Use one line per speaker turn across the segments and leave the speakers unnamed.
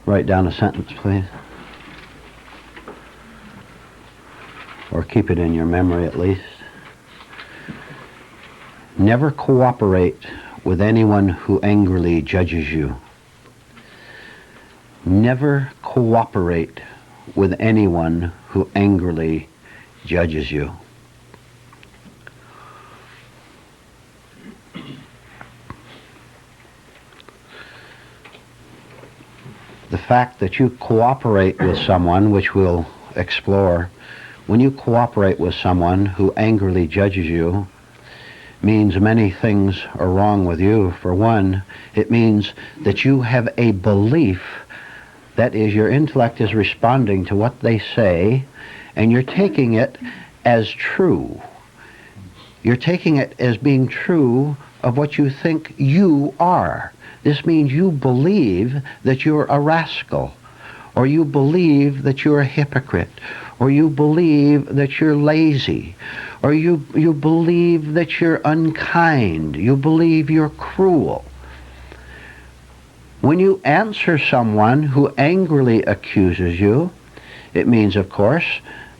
Write down a sentence, please. Or keep it in your memory at least. Never cooperate with anyone who angrily judges you. Never cooperate with anyone who angrily judges you. The fact that you cooperate with someone, which we'll explore, when you cooperate with someone who angrily judges you, means many things are wrong with you. For one, it means that you have a belief, that is, your intellect is responding to what they say, and you're taking it as true. You're taking it as being true of what you think you are. This means you believe that you're a rascal, or you believe that you're a hypocrite, or you believe that you're lazy, or you believe that you're unkind, you believe you're cruel. When you answer someone who angrily accuses you, it means, of course,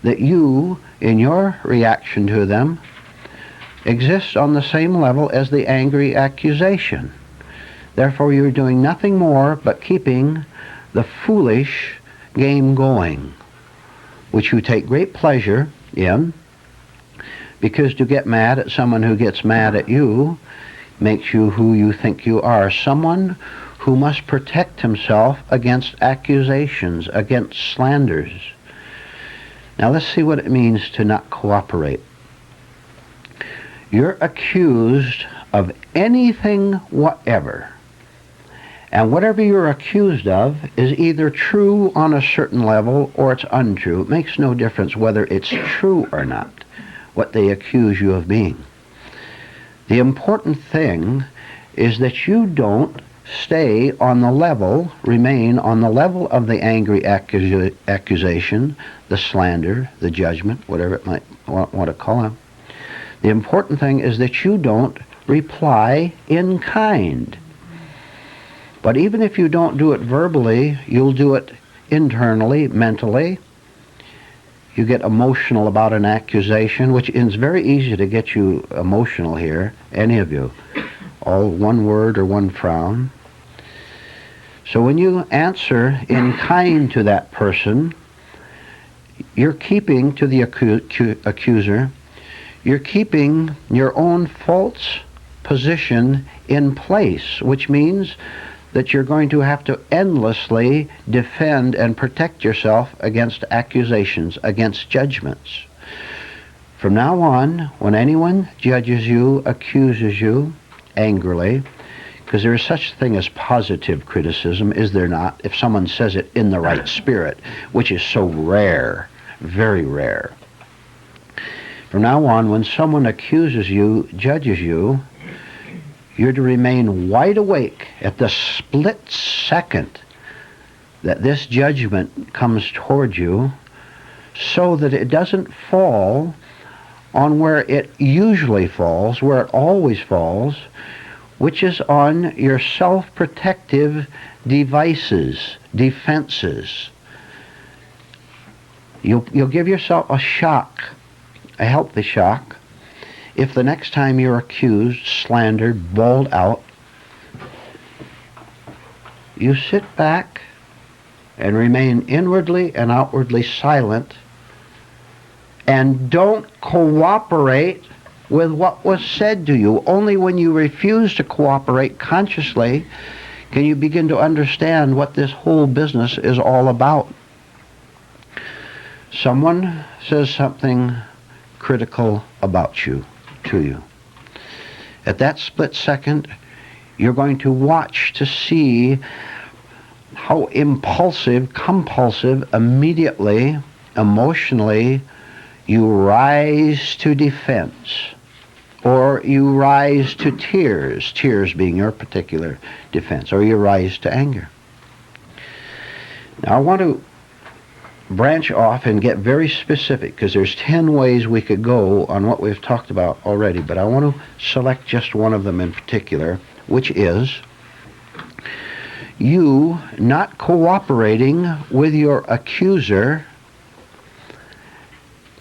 that you, in your reaction to them, exist on the same level as the angry accusation. Therefore, you're doing nothing more but keeping the foolish game going, which you take great pleasure in, because to get mad at someone who gets mad at you makes you who you think you are, someone who must protect himself against accusations, against slanders. Now let's see what it means to not cooperate. You're accused of anything whatever. And whatever you're accused of is either true on a certain level or it's untrue. It makes no difference whether it's true or not, what they accuse you of being. The important thing is that you don't stay on the level, remain on the level of the angry accusation, the slander, the judgment, whatever it might want to call it. The important thing is that you don't reply in kind. But even if you don't do it verbally, you'll do it internally, mentally. You get emotional about an accusation, which is very easy to get you emotional here, any of you. All one word or one frown. So when you answer in kind to that person, you're keeping to the accuser, you're keeping your own false position in place, which means that you're going to have to endlessly defend and protect yourself against accusations, against judgments. From now on, when anyone judges you, accuses you angrily, because there is such a thing as positive criticism, is there not, if someone says it in the right spirit, which is so rare, very rare. From now on, when someone accuses you, judges you, you're to remain wide awake at the split second that this judgment comes toward you, so that it doesn't fall on where it usually falls, where it always falls, which is on your self-protective devices, defenses. You'll give yourself a shock, a healthy shock, if the next time you're accused, slandered, bawled out, you sit back and remain inwardly and outwardly silent and don't cooperate with what was said to you. Only when you refuse to cooperate consciously can you begin to understand what this whole business is all about. Someone says something critical about you, to you. At that split second, you're going to watch to see how impulsive, compulsive, immediately, emotionally, you rise to defense, or you rise to tears, tears being your particular defense, or you rise to anger. Now I want to branch off and get very specific, because there's 10 ways we could go on what we've talked about already, but I want to select just one of them in particular, which is you not cooperating with your accuser,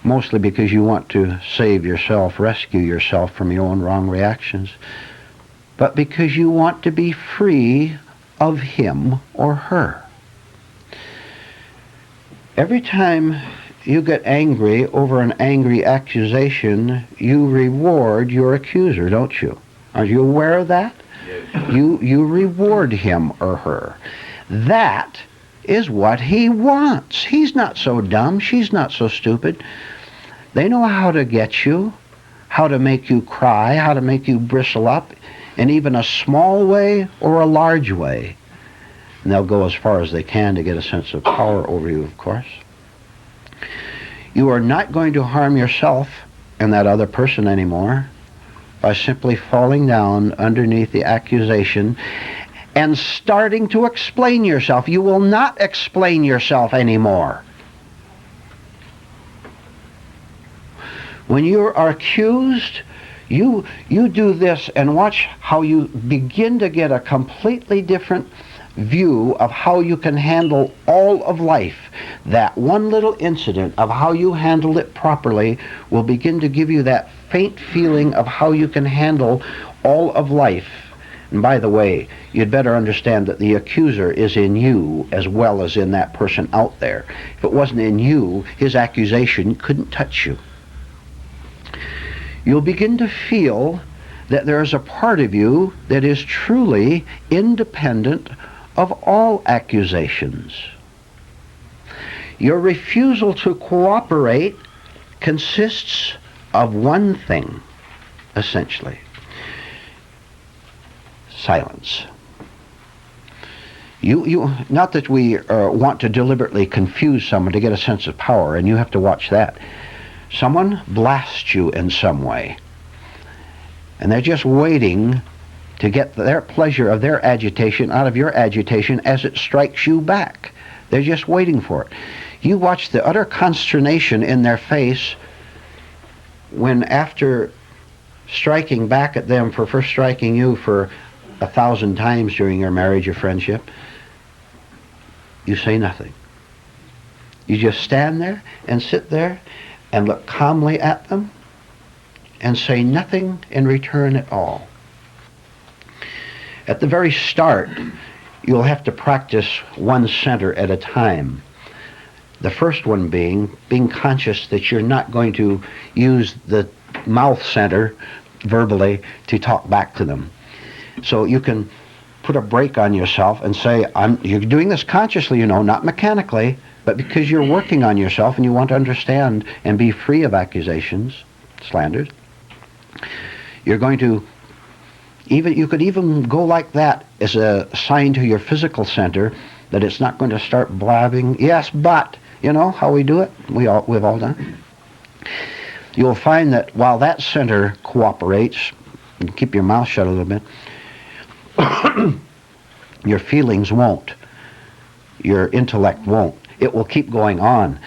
mostly because you want to save yourself, rescue yourself from your own wrong reactions, but because you want to be free of him or her. Every time you get angry over an angry accusation, you reward your accuser, don't you? Are you aware of that?
Yes.
You reward him or her. That is what he wants. He's not so dumb. She's not so stupid. They know how to get you, how to make you cry, how to make you bristle up in even a small way or a large way. And they'll go as far as they can to get a sense of power over you, of course. You are not going to harm yourself and that other person anymore by simply falling down underneath the accusation and starting to explain yourself. You will not explain yourself anymore. When you are accused, you do this and watch how you begin to get a completely different view of how you can handle all of life. That one little incident of how you handled it properly will begin to give you that faint feeling of how you can handle all of life. And by the way, you'd better understand that the accuser is in you as well as in that person out there. If it wasn't in you, his accusation couldn't touch you. You'll begin to feel that there is a part of you that is truly independent of all accusations. Your refusal to cooperate consists of one thing, essentially: silence. Not that we want to deliberately confuse someone to get a sense of power, and you have to watch that. Someone blasts you in some way, and they're just waiting to get their pleasure of their agitation out of your agitation as it strikes you back. They're just waiting for it. You watch the utter consternation in their face when, after striking back at them for first striking you for 1,000 times during your marriage or friendship, you say nothing. You just stand there and sit there and look calmly at them and say nothing in return at all. At the very start, you'll have to practice one center at a time. The first one being conscious that you're not going to use the mouth center verbally to talk back to them. So you can put a brake on yourself and say, you're doing this consciously, not mechanically, but because you're working on yourself and you want to understand and be free of accusations, slanders. You're going to you could even go like that as a sign to your physical center that it's not going to start blabbing. Yes, but how we do it. We've all done it. You'll find that while that center cooperates, and keep your mouth shut a little bit, your feelings won't. Your intellect won't. It will keep going on.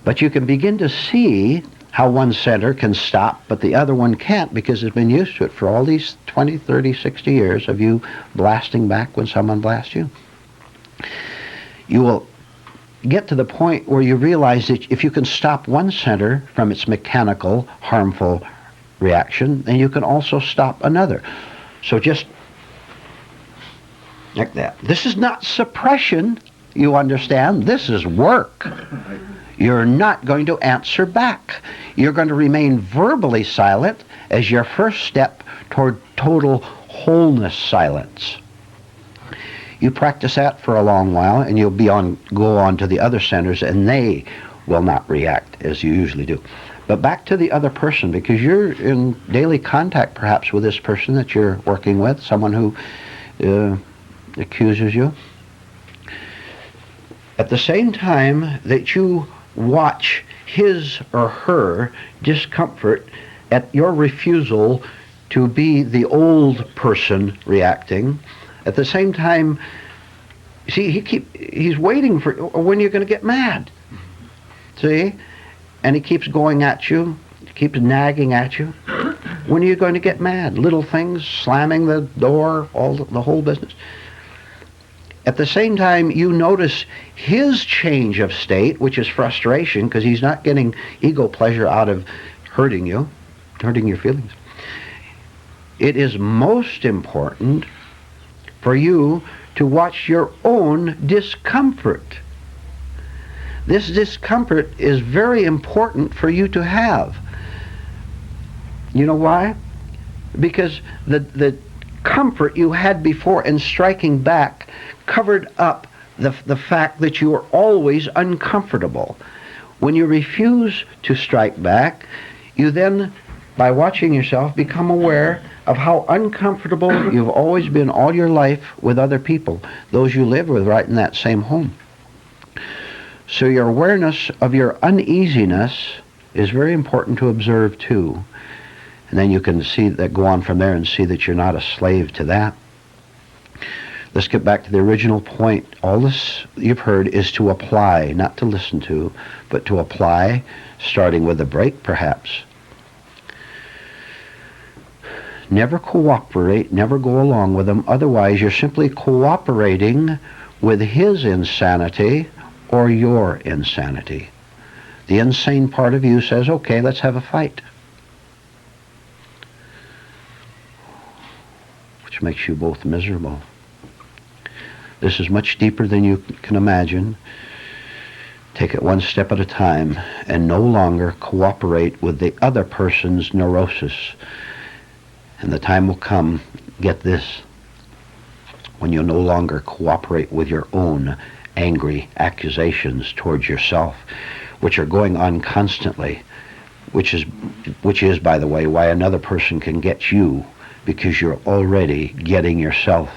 But you can begin to see how one center can stop, but the other one can't, because it's been used to it for all these 20, 30, 60 years of you blasting back when someone blasts you. You will get to the point where you realize that if you can stop one center from its mechanical, harmful reaction, then you can also stop another. So just like that. This is not suppression, you understand? This is work. You're not going to answer back. You're going to remain verbally silent as your first step toward total wholeness silence. You practice that for a long while, and you'll go on to the other centers, and they will not react as you usually do. But back to the other person, because you're in daily contact perhaps with this person that you're working with, someone who accuses you. At the same time that you watch his or her discomfort at your refusal to be the old person reacting, at the same time, see, he's waiting for when you're going to get mad. See? And he keeps going at you, keeps nagging at you. When are you going to get mad? Little things, slamming the door, the whole business. At the same time, you notice his change of state, which is frustration, because he's not getting ego pleasure out of hurting you, hurting your feelings. It is most important for you to watch your own discomfort. This discomfort is very important for you to have. You know why? Because the comfort you had before in striking back covered up the fact that you are always uncomfortable. When you refuse to strike back, you then, by watching yourself, become aware of how uncomfortable you've always been all your life with other people, those you live with right in that same home. So your awareness of your uneasiness is very important to observe too. And then you can see that, go on from there and see that you're not a slave to that. Let's get back to the original point. All this you've heard is to apply, not to listen to, but to apply, starting with a break perhaps. Never cooperate, never go along with him, otherwise you're simply cooperating with his insanity or your insanity. The insane part of you says, okay, let's have a fight. Which makes you both miserable. This is much deeper than you can imagine. Take it one step at a time and no longer cooperate with the other person's neurosis. And the time will come, get this, when you'll no longer cooperate with your own angry accusations towards yourself, which are going on constantly, which is, by the way, why another person can get you, because you're already getting yourself.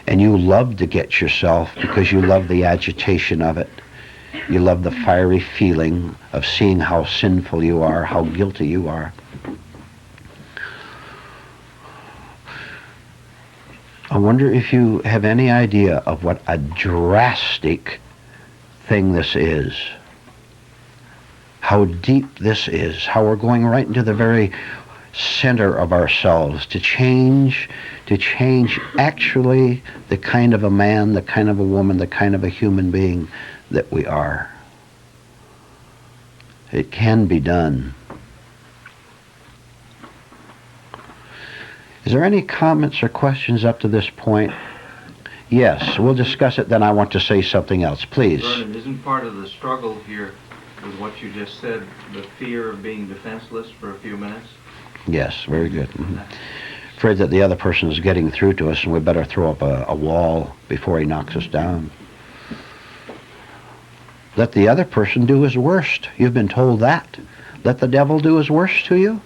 And you love to get yourself because you love the agitation of it. You love the fiery feeling of seeing how sinful you are, how guilty you are. I wonder if you have any idea of what a drastic thing this is. How deep this is. How we're going right into the very center of ourselves to change actually the kind of a man, the kind of a woman, the kind of a human being that we are. It can be done. Is there any comments or questions up to this point? Yes, we'll discuss it, then I want to say something else. Please.
Vernon, isn't part of the struggle here with what you just said the fear of being defenseless for a few minutes?
Yes, very good. Mm-hmm. Afraid that the other person is getting through to us and we better throw up a wall before he knocks us down. Let the other person do his worst. You've been told that. Let the devil do his worst to you.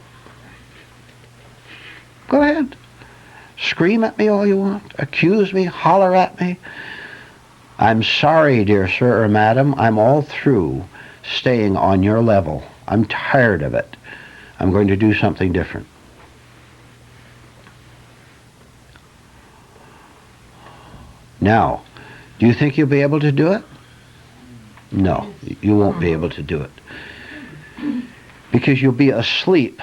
Go ahead. Scream at me all you want. Accuse me. Holler at me. I'm sorry, dear sir or madam. I'm all through staying on your level. I'm tired of it. I'm going to do something different. Now, do you think you'll be able to do it? No, you won't be able to do it. Because you'll be asleep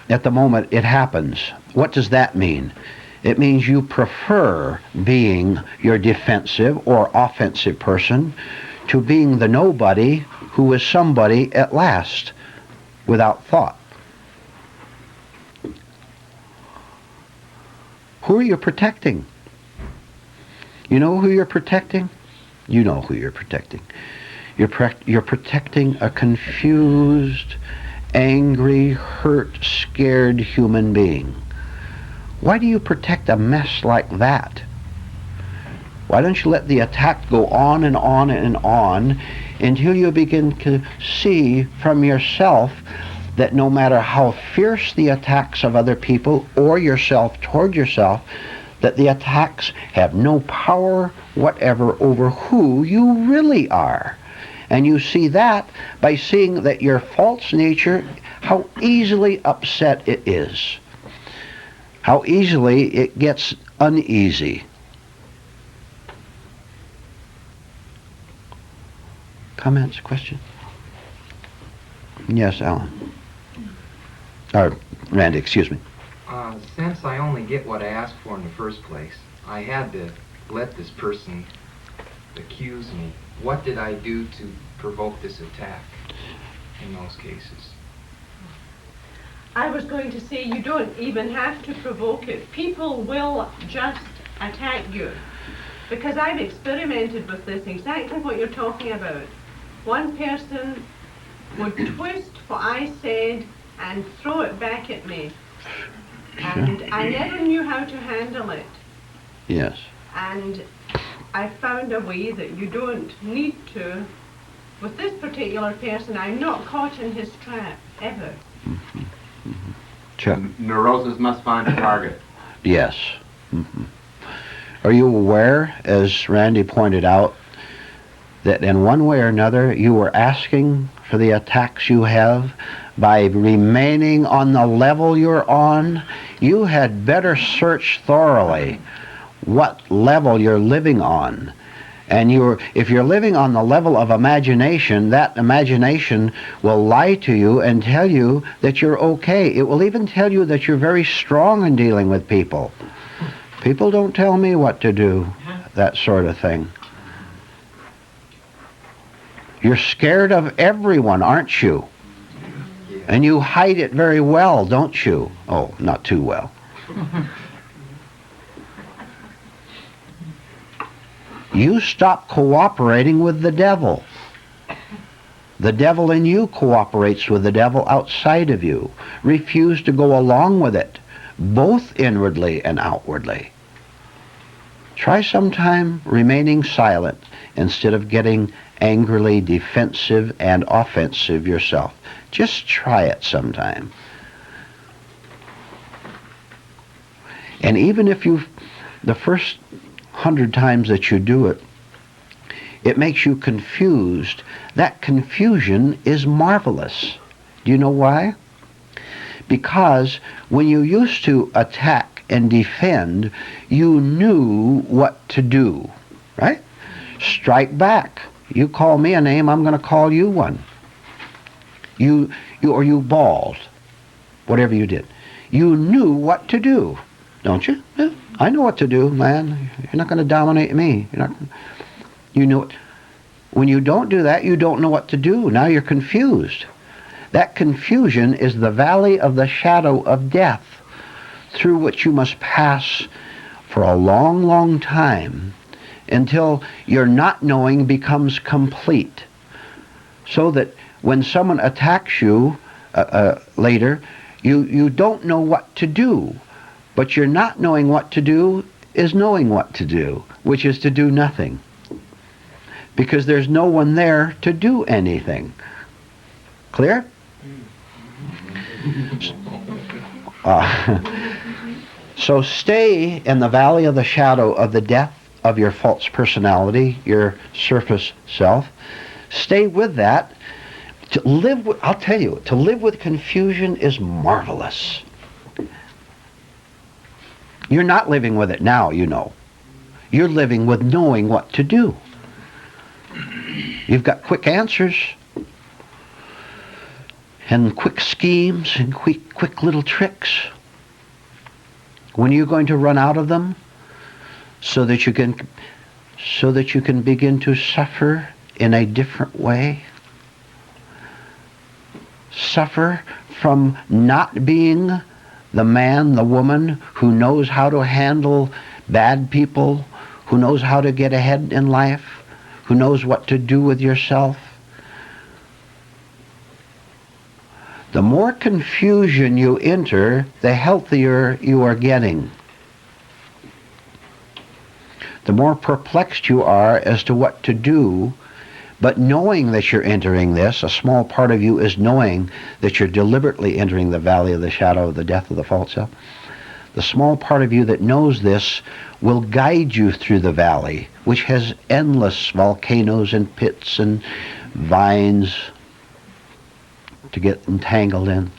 at the moment it happens. What does that mean? It means you prefer being your defensive or offensive person to being the nobody who is somebody at last, without thought. Who are you protecting? You know who you're protecting? You know who you're protecting. You're protecting a confused, angry, hurt, scared human being. Why do you protect a mess like that? Why don't you let the attack go on and on and on until you begin to see from yourself that no matter how fierce the attacks of other people or yourself toward yourself, that the attacks have no power whatever over who you really are. And you see that by seeing that your false nature, how easily upset it is. How easily it gets uneasy. Comments, questions? Yes, Alan. Or Randy, excuse me.
Since I only get what I asked for in the first place, I had to let this person accuse me, what did I do to provoke this attack in those cases?
I was going to say you don't even have to provoke it. People will just attack you. Because I've experimented with this, exactly what you're talking about. One person would twist what I said and throw it back at me. And I never knew how to handle it.
Yes.
And I found a way that you don't need to. With this particular person, I'm not caught in his trap, ever.
Mm-hmm. Mm-hmm. Chuck.
Neurosis must find a target.
Yes. Mm-hmm. Are you aware, as Randy pointed out, that in one way or another you were asking for the attacks you have by remaining on the level you're on? You had better search thoroughly what level you're living on. And if you're living on the level of imagination, that imagination will lie to you and tell you that you're okay. It will even tell you that you're very strong in dealing with people. People don't tell me what to do, that sort of thing. You're scared of everyone, aren't you? And you hide it very well, don't you? Oh, not too well. You stop cooperating with the devil. The devil in you cooperates with the devil outside of you. Refuse to go along with it, both inwardly and outwardly. Try sometime remaining silent instead of getting angrily defensive and offensive yourself. Just try it sometime. And even if the first 100 times that you do it, it makes you confused. That confusion is marvelous. Do you know why? Because when you used to attack and defend, you knew what to do, right? Strike back. You call me a name, I'm going to call you one. You bawled, whatever you did. You knew what to do, don't you? Yeah, I know what to do, man. You're not going to dominate me. You know it. When you don't do that, you don't know what to do. Now you're confused. That confusion is the valley of the shadow of death, through which you must pass for a long, long time until your not knowing becomes complete. So that when someone attacks you later, you don't know what to do. But your not knowing what to do is knowing what to do, which is to do nothing. Because there's no one there to do anything. Clear? So stay in the valley of the shadow of the death of your false personality, your surface self. Stay with that. I'll tell you, to live with confusion is marvelous. You're not living with it now, you know. You're living with knowing what to do. You've got quick answers and quick schemes and quick little tricks. When are you going to run out of them so that you can begin to suffer in a different way? Suffer from not being the man, the woman who knows how to handle bad people, who knows how to get ahead in life, who knows what to do with yourself. The more confusion you enter, the healthier you are getting. The more perplexed you are as to what to do, but knowing that you're entering this, a small part of you is knowing that you're deliberately entering the valley of the shadow of the death of the false self. The small part of you that knows this will guide you through the valley, which has endless volcanoes and pits and vines to get entangled in.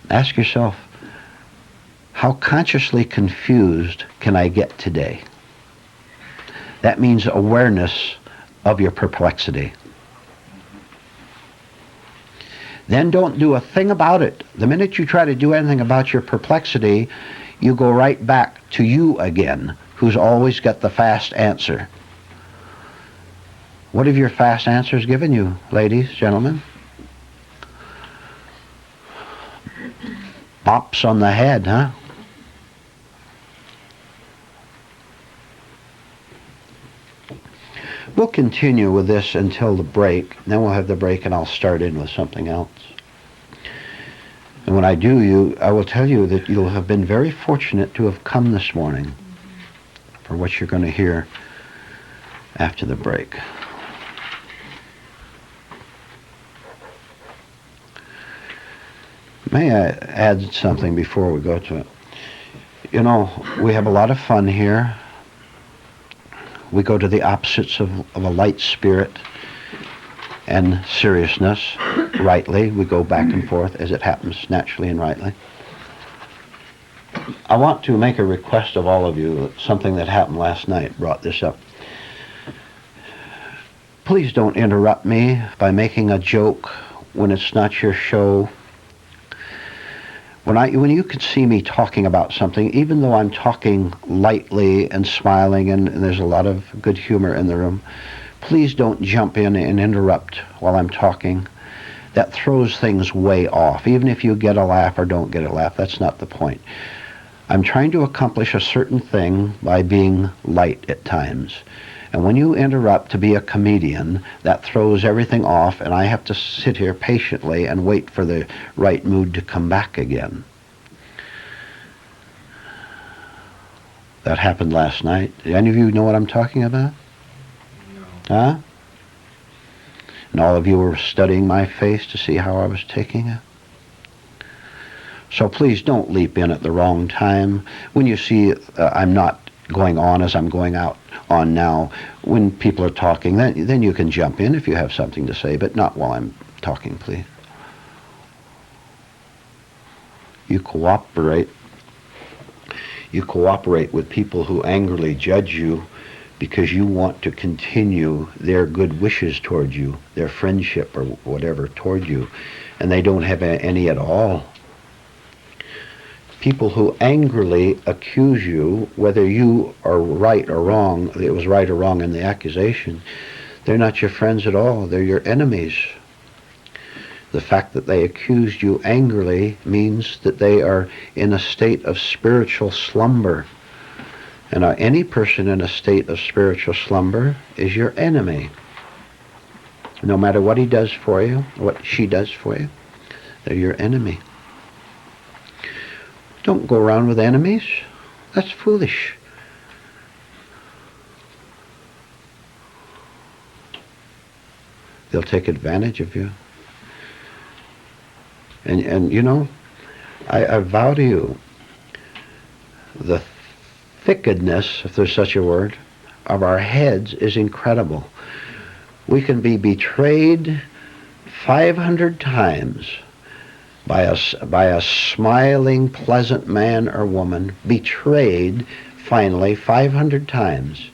Ask yourself, how consciously confused can I get today? That means awareness of your perplexity. Then don't do a thing about it. The minute you try to do anything about your perplexity, you go right back to you again, who's always got the fast answer. What have your fast answers given you, ladies, gentlemen? Bops on the head, huh? We'll continue with this until the break. Then we'll have the break and I'll start in with something else. And when I do, I will tell you that you'll have been very fortunate to have come this morning for what you're going to hear after the break. May I add something before we go to it? You know, we have a lot of fun here. We go to the opposites of a light spirit and seriousness, rightly. We go back and forth as it happens naturally and rightly. I want to make a request of all of you. Something that happened last night brought this up. Please don't interrupt me by making a joke when it's not your show. When you can see me talking about something, even though I'm talking lightly and smiling and there's a lot of good humor in the room, please don't jump in and interrupt while I'm talking. That throws things way off. Even if you get a laugh or don't get a laugh, that's not the point. I'm trying to accomplish a certain thing by being light at times. And when you interrupt to be a comedian, that throws everything off, and I have to sit here patiently and wait for the right mood to come back again. That happened last night. Do any of you know what I'm talking about?
No.
Huh? And all of you were studying my face to see how I was taking it? So please don't leap in at the wrong time. When you see I'm not going on as I'm going on now, when people are talking, then you can jump in if you have something to say, but not while I'm talking, please. You cooperate with people who angrily judge you because you want to continue their good wishes toward you, their friendship or whatever toward you, and they don't have any at all. People who angrily accuse you, whether you are right or wrong, it was right or wrong in the accusation, they're not your friends at all, they're your enemies. The fact that they accused you angrily means that they are in a state of spiritual slumber. And any person in a state of spiritual slumber is your enemy. No matter what he does for you, what she does for you, they're your enemy. Don't go around with enemies. That's foolish. They'll take advantage of you. And you know, I vow to you, the wickedness, if there's such a word, of our heads is incredible. We can be betrayed 500 times by a smiling, pleasant man or woman, betrayed finally 500 times,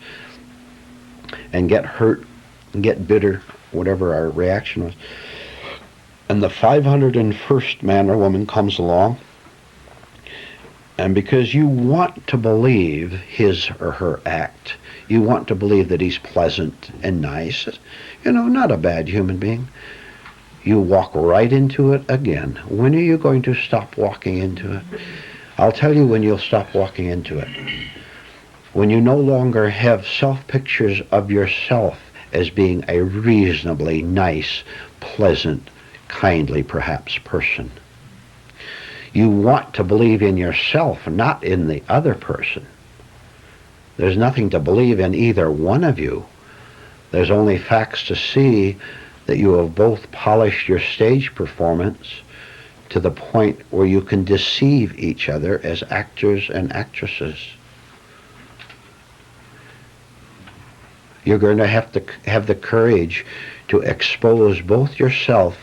and get hurt and get bitter, whatever our reaction was. And the 501st man or woman comes along, and because you want to believe his or her act, you want to believe that he's pleasant and nice, you know, not a bad human being, you walk right into it again. When are you going to stop walking into it? I'll tell you when you'll stop walking into it. When you no longer have self-pictures of yourself as being a reasonably nice, pleasant, kindly perhaps person. You want to believe in yourself, not in the other person. There's nothing to believe in either one of you. There's only facts to see that you have both polished your stage performance to the point where you can deceive each other as actors and actresses. You're going to have the courage to expose both yourself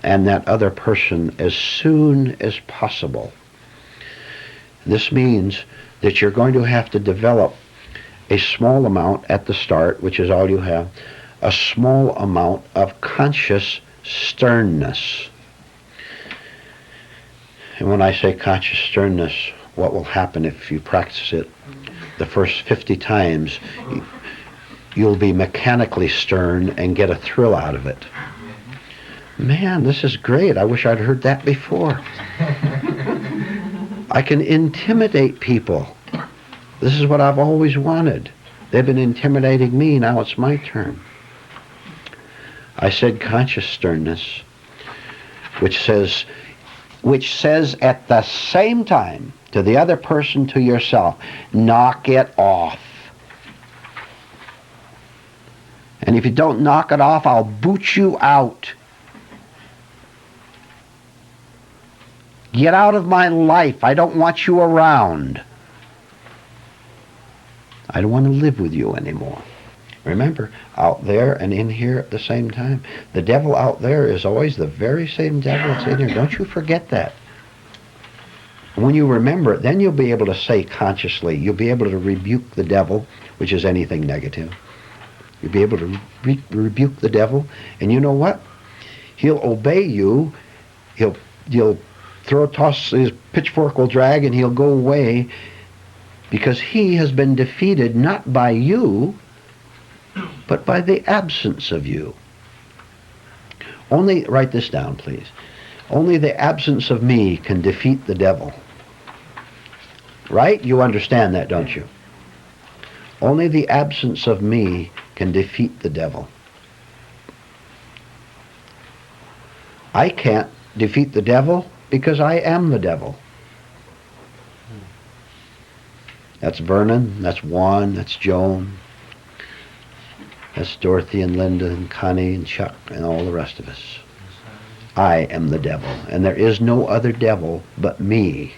and that other person as soon as possible. This means that you're going to have to develop a small amount at the start, which is all you have, a small amount of conscious sternness. And when I say conscious sternness, what will happen if you practice it the first 50 times? You'll be mechanically stern and get a thrill out of it. Man, this is great. I wish I'd heard that before. I can intimidate people. This is what I've always wanted. They've been intimidating me. Now it's my turn. I said conscious sternness, which says at the same time to the other person, to yourself, knock it off. And if you don't knock it off, I'll boot you out. Get out of my life. I don't want you around. I don't want to live with you anymore. Remember, out there and in here at the same time, the devil out there is always the very same devil that's in here. Don't you forget that. When you remember it, then you'll be able to say consciously, you'll be able to rebuke the devil, which is anything negative. You'll be able to rebuke the devil, and you know what? He'll obey you. You'll toss his pitchfork will drag, and he'll go away, because he has been defeated not by you, but by the absence of you. Only, write this down, please. Only the absence of me can defeat the devil. Right? You understand that, don't you? Only the absence of me can defeat the devil. I can't defeat the devil because I am the devil. That's Vernon, that's Juan, that's Joan, that's Dorothy and Linda and Connie and Chuck and all the rest of us. I am the devil, and there is no other devil but me.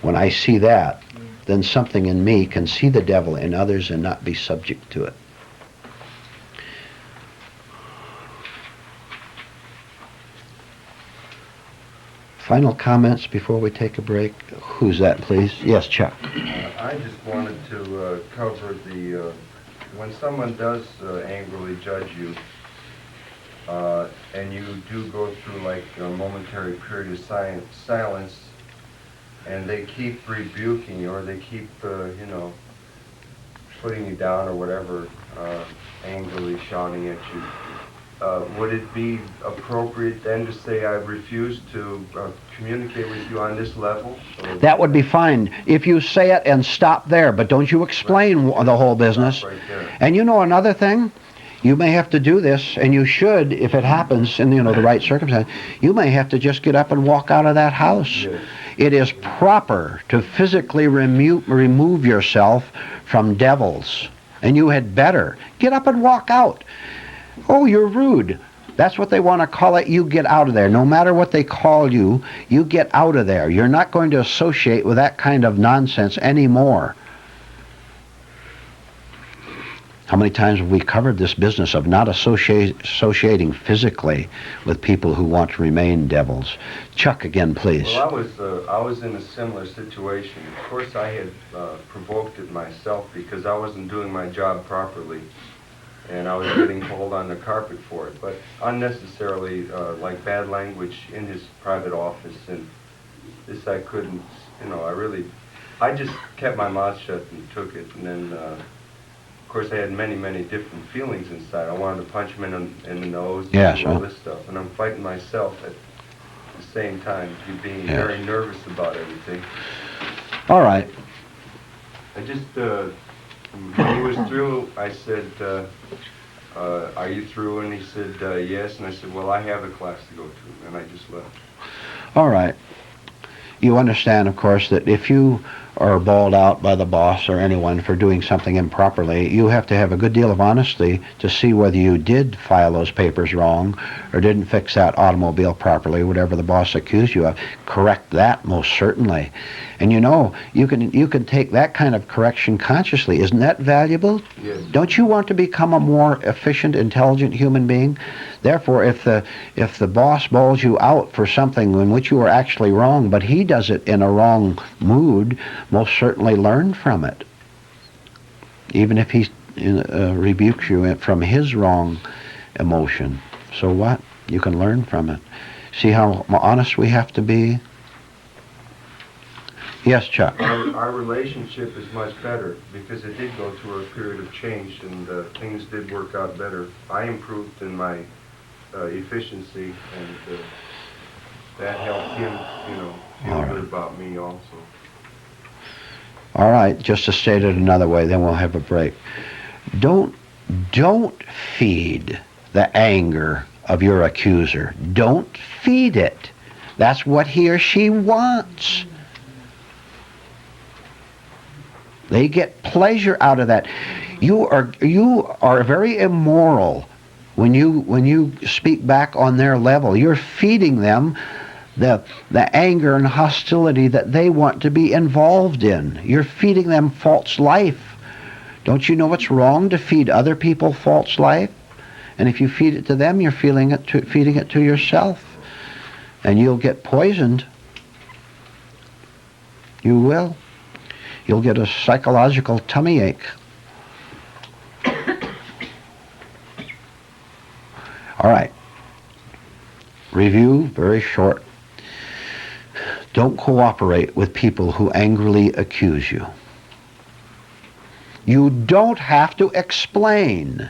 When I see that, then something in me can see the devil in others and not be subject to it. Final comments before we take a break? Who's that, please? Yes, Chuck.
I just wanted to cover the, when someone does angrily judge you, and you do go through like a momentary period of silence, and they keep rebuking you, or they keep, putting you down or whatever, angrily shouting at you, would it be appropriate then to say, I refuse to communicate with you on this level?
That would be fine if you say it and stop there, but don't you explain the whole business.
Right there.
And you know another thing? You may have to do this, and you should, if it happens in the right circumstance, you may have to just get up and walk out of that house.
Yes.
It is proper to physically remove yourself from devils, and you had better get up and walk out. Oh, you're rude. That's what they want to call it. You get out of there. No matter what they call you, you get out of there. You're not going to associate with that kind of nonsense anymore. How many times have we covered this business of not associating physically with people who want to remain devils? Chuck, again, please.
Well, I was in a similar situation. Of course, I had provoked it myself because I wasn't doing my job properly, and I was getting pulled on the carpet for it. But unnecessarily, like bad language in his private office, and this I couldn't, I just kept my mouth shut and took it, and then. Of course, I had many, many different feelings inside. I wanted to punch him in the nose and do all this stuff. And I'm fighting myself at the same time, being very nervous about everything.
All right.
I just, when he was through, I said, are you through? And he said, yes. And I said, well, I have a class to go to. And I just left.
All right. You understand, of course, that if you are bawled out by the boss or anyone for doing something improperly, you have to have a good deal of honesty to see whether you did file those papers wrong or didn't fix that automobile properly, whatever the boss accused you of. Correct that, most certainly. And you can take that kind of correction consciously. Isn't that valuable?
Yes.
Don't you want to become a more efficient, intelligent human being? Therefore, if the boss bawls you out for something in which you were actually wrong, but he does it in a wrong mood, most certainly learn from it. Even if he rebukes you from his wrong emotion. So what? You can learn from it. See how honest we have to be? Yes, Chuck.
Our relationship is much better because it did go through a period of change and things did work out better. I improved in my efficiency and that helped him, feel
All
good
right.
about me also.
All right, just to state it another way, then we'll have a break. Don't feed the anger of your accuser. Don't feed it. That's what he or she wants. They get pleasure out of that. You are very immoral when you speak back on their level. You're feeding them the anger and hostility that they want to be involved in. You're feeding them false life. Don't you know it's wrong to feed other people false life? And if you feed it to them, you're feeding it to yourself. And you'll get poisoned. You will. You'll get a psychological tummy ache. All right. Review, very short. Don't cooperate with people who angrily accuse you. You don't have to explain.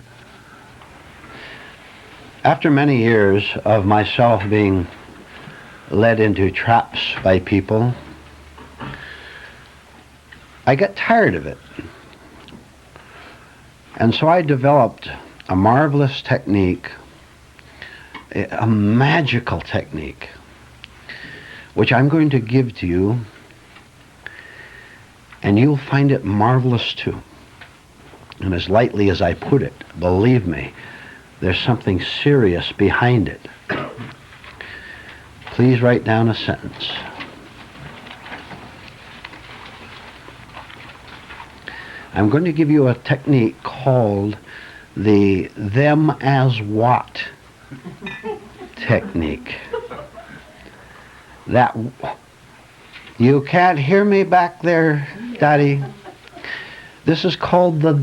After many years of myself being led into traps by people, I got tired of it. And so I developed a marvelous technique, a magical technique, which I'm going to give to you, and you'll find it marvelous too. And as lightly as I put it, believe me, there's something serious behind it. Please write down a sentence. I'm going to give you a technique called the Themaswot technique. That you can't hear me back there, Daddy. This is called the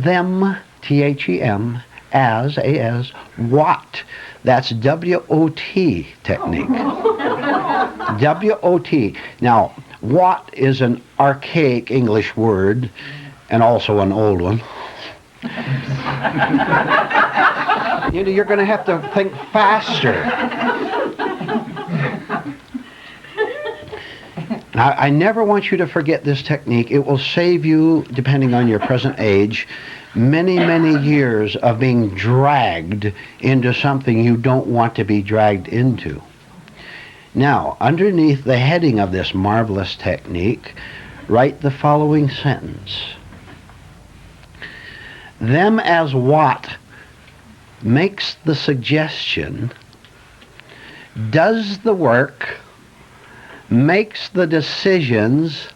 T-H-E-M, as, A-S, Watt. That's W-O-T technique. W-O-T. Now, Watt is an archaic English word and also an old one. You're going to have to think faster. Now, I never want you to forget this technique. It will save you, depending on your present age, many, many years of being dragged into something you don't want to be dragged into. Now, underneath the heading of this marvelous technique, write the following sentence. Themaswot makes the suggestion, does the work, makes the decisions,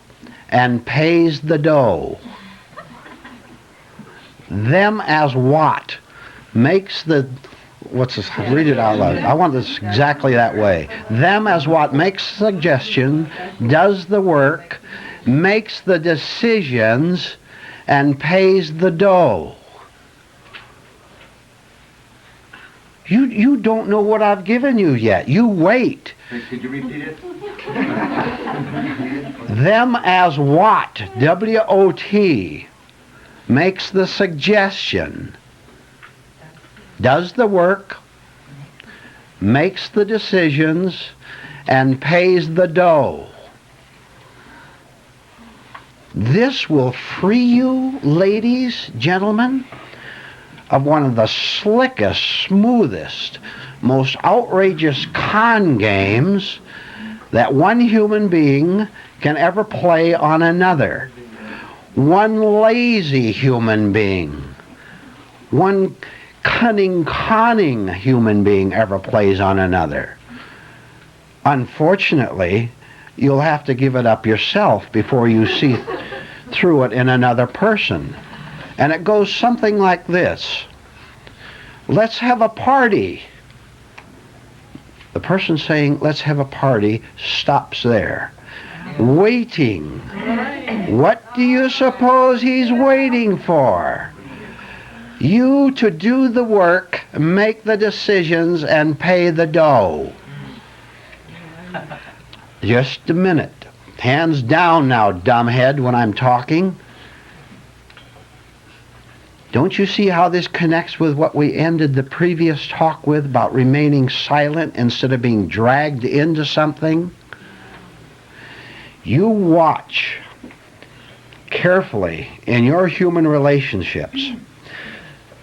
and pays the dough. Themaswot makes the, what's this? Read it out loud. I want this exactly that way. Themaswot makes the suggestion, does the work, makes the decisions, and pays the dough. You don't know what I've given you yet. You wait.
Could you repeat it?
Themaswot, W-O-T, makes the suggestion, does the work, makes the decisions, and pays the dough. This will free you, ladies, gentlemen, of one of the slickest, smoothest, most outrageous con games that one human being can ever play on another. One lazy human being, one cunning, conning human being ever plays on another. Unfortunately, you'll have to give it up yourself before you see through it in another person. And it goes something like this. Let's have a party. The person saying, let's have a party, stops there. Waiting. What do you suppose he's waiting for? You to do the work, make the decisions, and pay the dough. Just a minute. Hands down now, dumbhead, when I'm talking. Don't you see how this connects with what we ended the previous talk with about remaining silent instead of being dragged into something? You watch carefully in your human relationships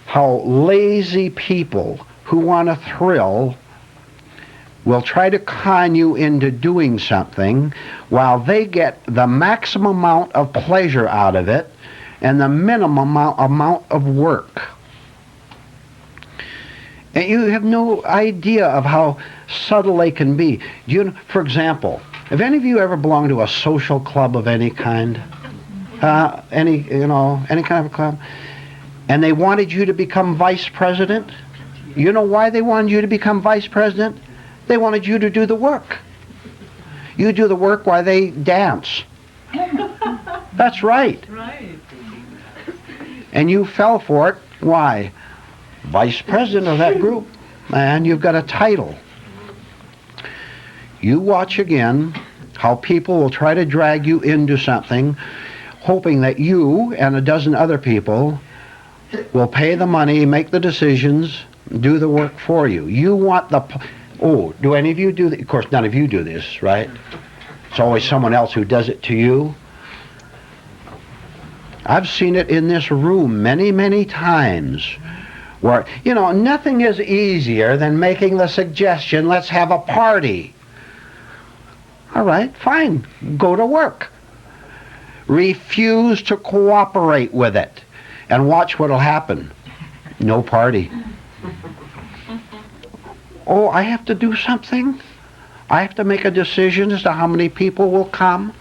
how lazy people who want a thrill will try to con you into doing something while they get the maximum amount of pleasure out of it and the minimum amount of work. And you have no idea of how subtle they can be. Do you, for example, have any of you ever belonged to a social club of any kind? Any kind of a club? And they wanted you to become vice president? You know why they wanted you to become vice president? They wanted you to do the work. You do the work while they dance. That's right.
Right.
And you fell for it. Why? Vice president of that group. Man, you've got a title. You watch again how people will try to drag you into something, hoping that you and a dozen other people will pay the money, make the decisions, do the work for you. You want the... Oh, do any of you do that? Of course, none of you do this, right? It's always someone else who does it to you. I've seen it in this room many, many times where, nothing is easier than making the suggestion, let's have a party. All right, fine, go to work. Refuse to cooperate with it and watch what'll happen. No party. Oh, I have to do something? I have to make a decision as to how many people will come?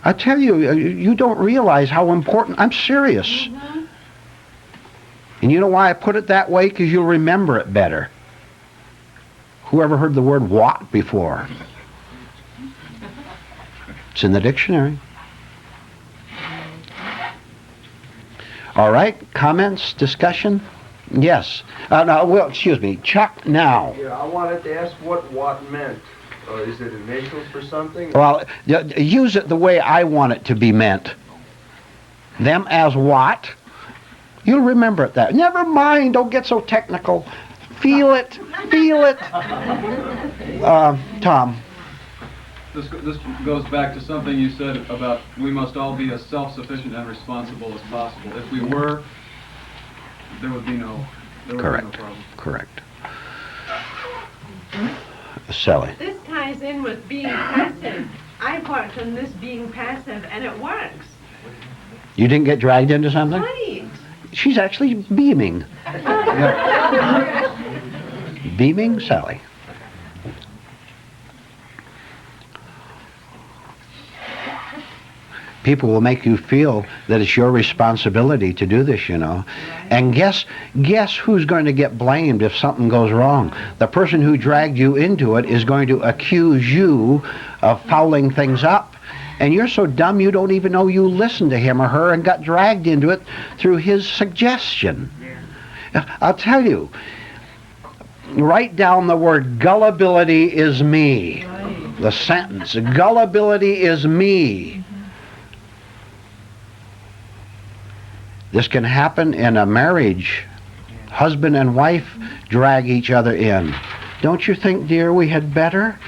I tell you, you don't realize how important... I'm serious. Mm-hmm. And you know why I put it that way? Because you'll remember it better. Who ever heard the word "what" before? It's in the dictionary. All right, comments, discussion? Yes. Excuse me, Chuck now.
Yeah, I wanted to ask what meant. Is it initials for something?
Well, use it the way I want it to be meant. Them as what? You'll remember it that. Never mind, don't get so technical. Feel it, feel it. Tom.
This goes back to something you said about we must all be as self-sufficient and responsible as possible. If we were, there would be no problem.
Correct. Sally.
This ties in with being passive. I've worked on this being passive, and it works.
You didn't get dragged into something?
Right.
She's actually beaming. Beaming Sally. People will make you feel that it's your responsibility to do this, And guess who's going to get blamed if something goes wrong? The person who dragged you into it is going to accuse you of fouling things up. And you're so dumb you don't even know you listened to him or her and got dragged into it through his suggestion. Yeah. I'll tell you, write down the word "gullibility is me." Right. The sentence, "gullibility is me." This can happen in a marriage. Husband and wife drag each other in. Don't you think, dear, we had better?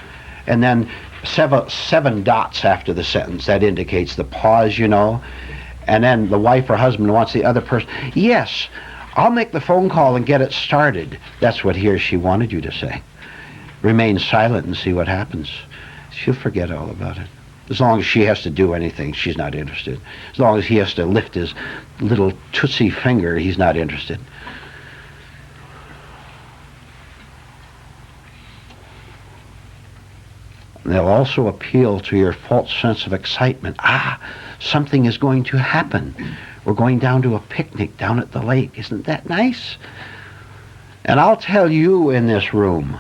And then seven dots after the sentence. That indicates the pause, And then the wife or husband wants the other person. Yes, I'll make the phone call and get it started. That's what he or she wanted you to say. Remain silent and see what happens. She'll forget all about it. As long as she has to do anything, she's not interested. As long as he has to lift his little tootsie finger, he's not interested. They'll also appeal to your false sense of excitement. Something is going to happen. We're going down to a picnic down at the lake. Isn't that nice? And I'll tell you in this room,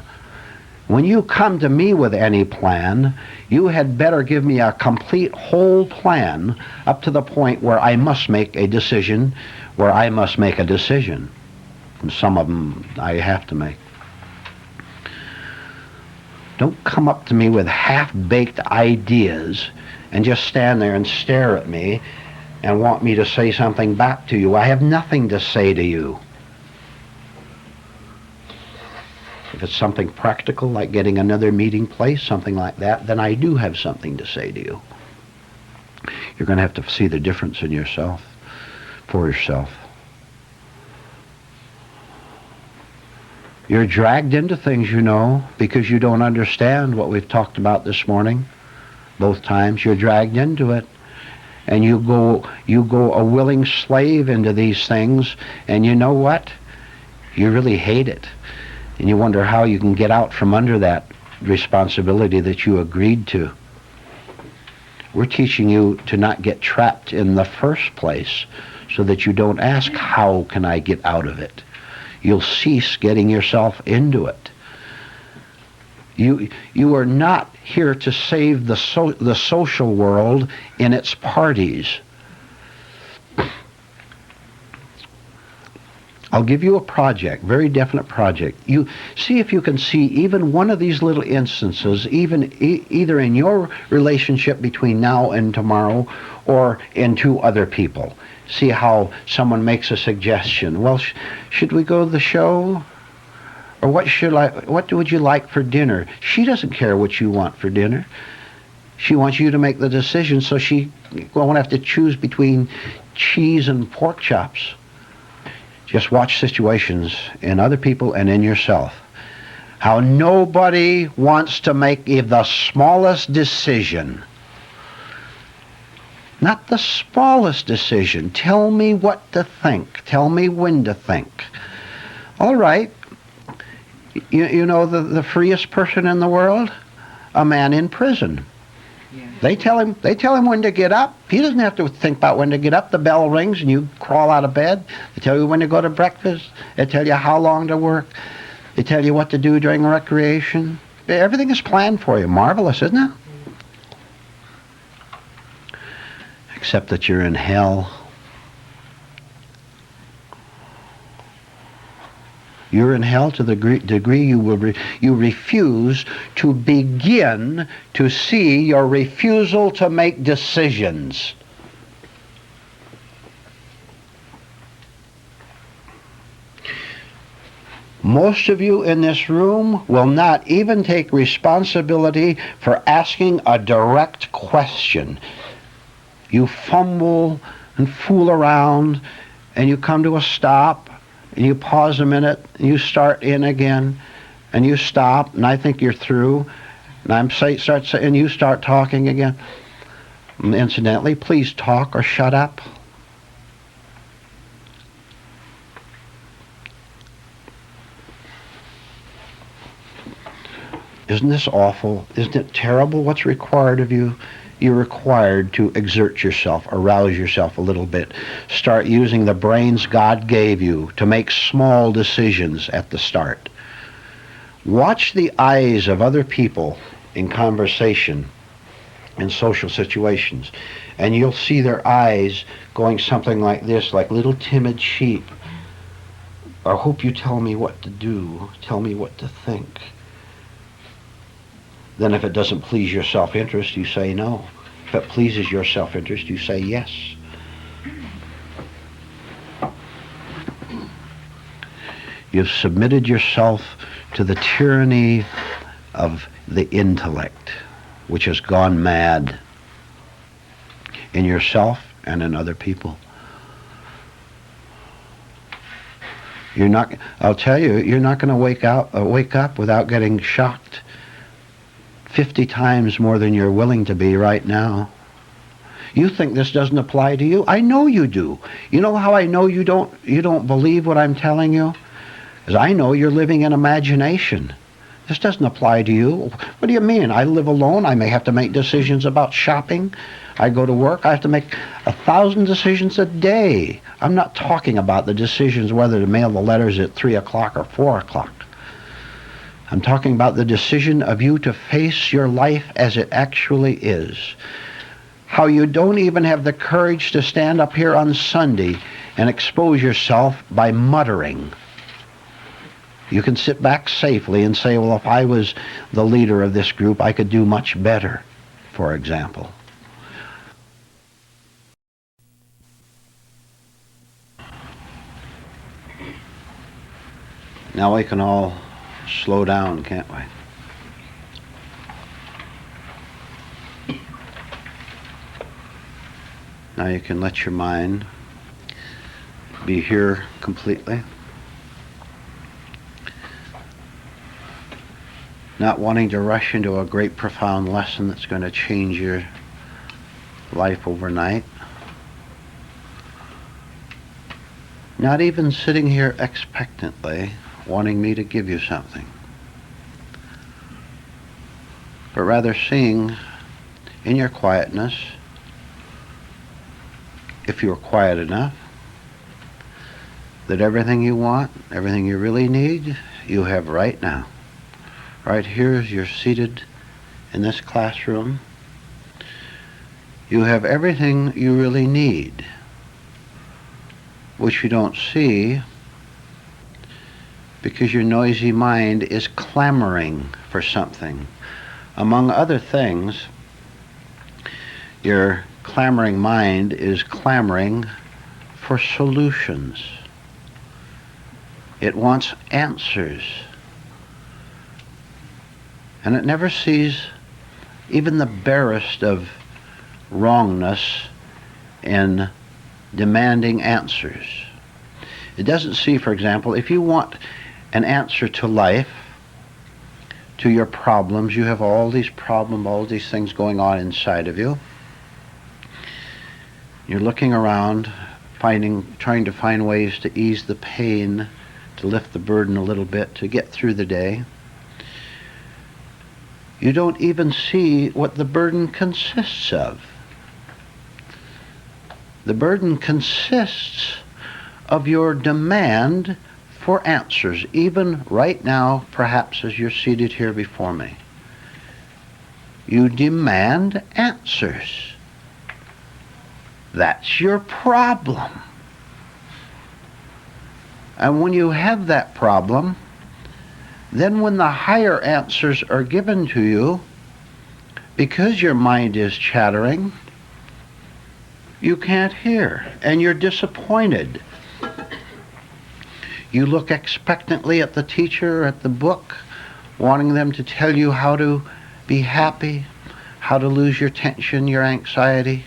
when you come to me with any plan, you had better give me a complete whole plan up to the point where I must make a decision, And some of them I have to make. Don't come up to me with half-baked ideas and just stand there and stare at me and want me to say something back to you. I have nothing to say to you. If it's something practical, like getting another meeting place, something like that, then I do have something to say to you. You're going to have to see the difference in yourself, for yourself. You're dragged into things, you know, because you don't understand what we've talked about this morning. Both times you're dragged into it. And you go a willing slave into these things, and you know what? You really hate it. And you wonder how you can get out from under that responsibility that you agreed to. We're teaching you to not get trapped in the first place so that you don't ask, how can I get out of it? You'll cease getting yourself into it. You are not here to save the social world in its parties. I'll give you a project, very definite project. You see if you can see even one of these little instances, even either in your relationship between now and tomorrow, or in two other people. See how someone makes a suggestion. Well, should we go to the show? Or what would you like for dinner? She doesn't care what you want for dinner. She wants you to make the decision, so she won't have to choose between cheese and pork chops. Just watch situations in other people and in yourself. How nobody wants to make the smallest decision. Not the smallest decision. Tell me what to think. Tell me when to think. All right. You know the freest person in the world? A man in prison. Yeah. They tell him when to get up. He doesn't have to think about when to get up. The bell rings and you crawl out of bed. They tell you when to go to breakfast. They tell you how long to work. They tell you what to do during recreation. Everything is planned for you. Marvelous, isn't it? Except that you're in hell. You're in hell to the degree you refuse to begin to see your refusal to make decisions. Most of you in this room will not even take responsibility for asking a direct question. You fumble and fool around, and you come to a stop, and you pause a minute, and you start in again, and you stop, and I think you're through, and and you start talking again. And incidentally, please talk or shut up. Isn't this awful? Isn't it terrible what's required of you? You're required to exert yourself, arouse yourself a little bit. Start using the brains God gave you to make small decisions at the start. Watch the eyes of other people in conversation, in social situations, and you'll see their eyes going something like this, like little timid sheep. I hope you tell me what to do, tell me what to think. Then if it doesn't please your self-interest, you say no. If it pleases your self-interest, you say yes. You've submitted yourself to the tyranny of the intellect, which has gone mad in yourself and in other people. I'll tell you, you're not going to wake up without getting shocked 50 times more than you're willing to be right now. You think this doesn't apply to you? I know you do. You know how I know you don't believe what I'm telling you? Because I know you're living in imagination. This doesn't apply to you. What do you mean? I live alone. I may have to make decisions about shopping. I go to work. I have to make 1,000 decisions a day. I'm not talking about the decisions whether to mail the letters at 3 o'clock or 4 o'clock. I'm talking about the decision of you to face your life as it actually is. How you don't even have the courage to stand up here on Sunday and expose yourself by muttering. You can sit back safely and say, well, if I was the leader of this group, I could do much better, for example. Now we can all slow down, can't we? Now you can let your mind be here completely. Not wanting to rush into a great profound lesson that's going to change your life overnight. Not even sitting here expectantly wanting me to give you something, but rather seeing in your quietness, if you're quiet enough, that everything you want, everything you really need, you have right now. Right here as you're seated in this classroom, you have everything you really need, which you don't see because your noisy mind is clamoring for something. Among other things, your clamoring mind is clamoring for solutions. It wants answers. And it never sees even the barest of wrongness in demanding answers. It doesn't see, for example, if you want an answer to life, to your problems, you have all these problems, all these things going on inside of you. You're looking around, trying to find ways to ease the pain, to lift the burden a little bit, to get through the day. You don't even see what the burden consists of. The burden consists of your demand for answers, even right now, perhaps as you're seated here before me. You demand answers. That's your problem. And when you have that problem, then when the higher answers are given to you, because your mind is chattering, you can't hear, and you're disappointed. You look expectantly at the teacher, at the book, wanting them to tell you how to be happy, how to lose your tension, your anxiety,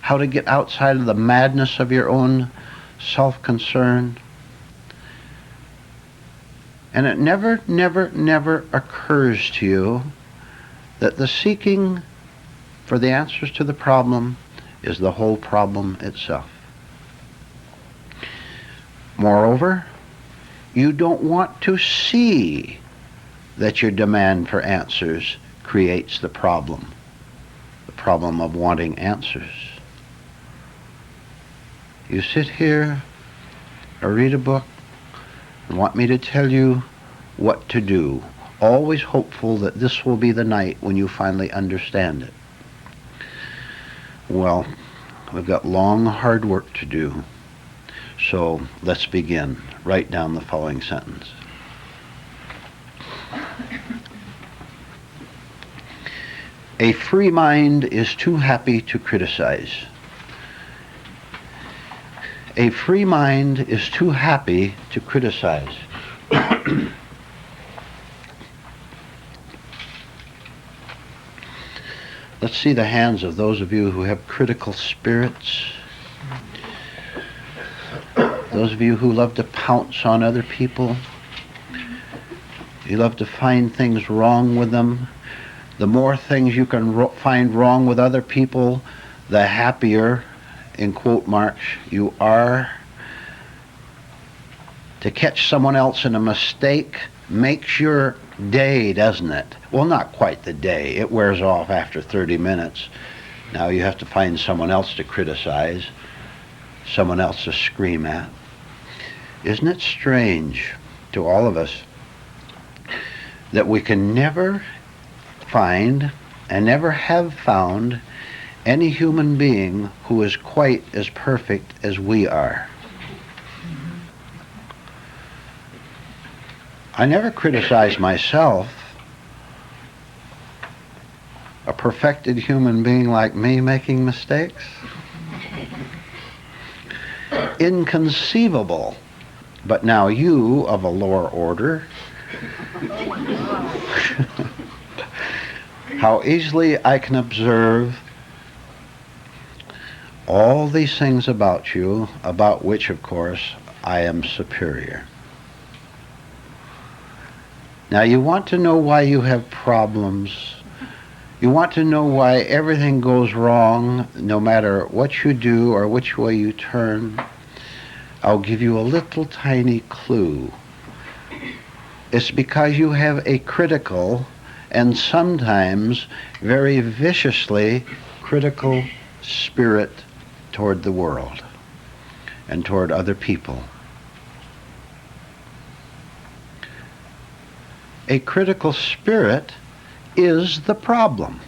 how to get outside of the madness of your own self-concern. And it never, never, never occurs to you that the seeking for the answers to the problem is the whole problem itself. Moreover, you don't want to see that your demand for answers creates the problem of wanting answers. You sit here or read a book and want me to tell you what to do, always hopeful that this will be the night when you finally understand it. Well, we've got long, hard work to do. So let's begin. Write down the following sentence. A free mind is too happy to criticize. A free mind is too happy to criticize. Let's see the hands of those of you who have critical spirits. Those of you who love to pounce on other people. You love to find things wrong with them. The more things you can find wrong with other people, the happier, in quote marks, you are. To catch someone else in a mistake makes your day, doesn't it? Well, not quite the day. It wears off after 30 minutes. Now you have to find someone else to criticize, someone else to scream at. Isn't it strange to all of us that we can never find and never have found any human being who is quite as perfect as we are? I never criticize myself. A perfected human being like me making mistakes? Inconceivable. But now you, of a lower order, how easily I can observe all these things about you, about which, of course, I am superior. Now, you want to know why you have problems. You want to know why everything goes wrong, no matter what you do or which way you turn. I'll give you a little tiny clue. It's because you have a critical and sometimes very viciously critical spirit toward the world and toward other people. A critical spirit is the problem.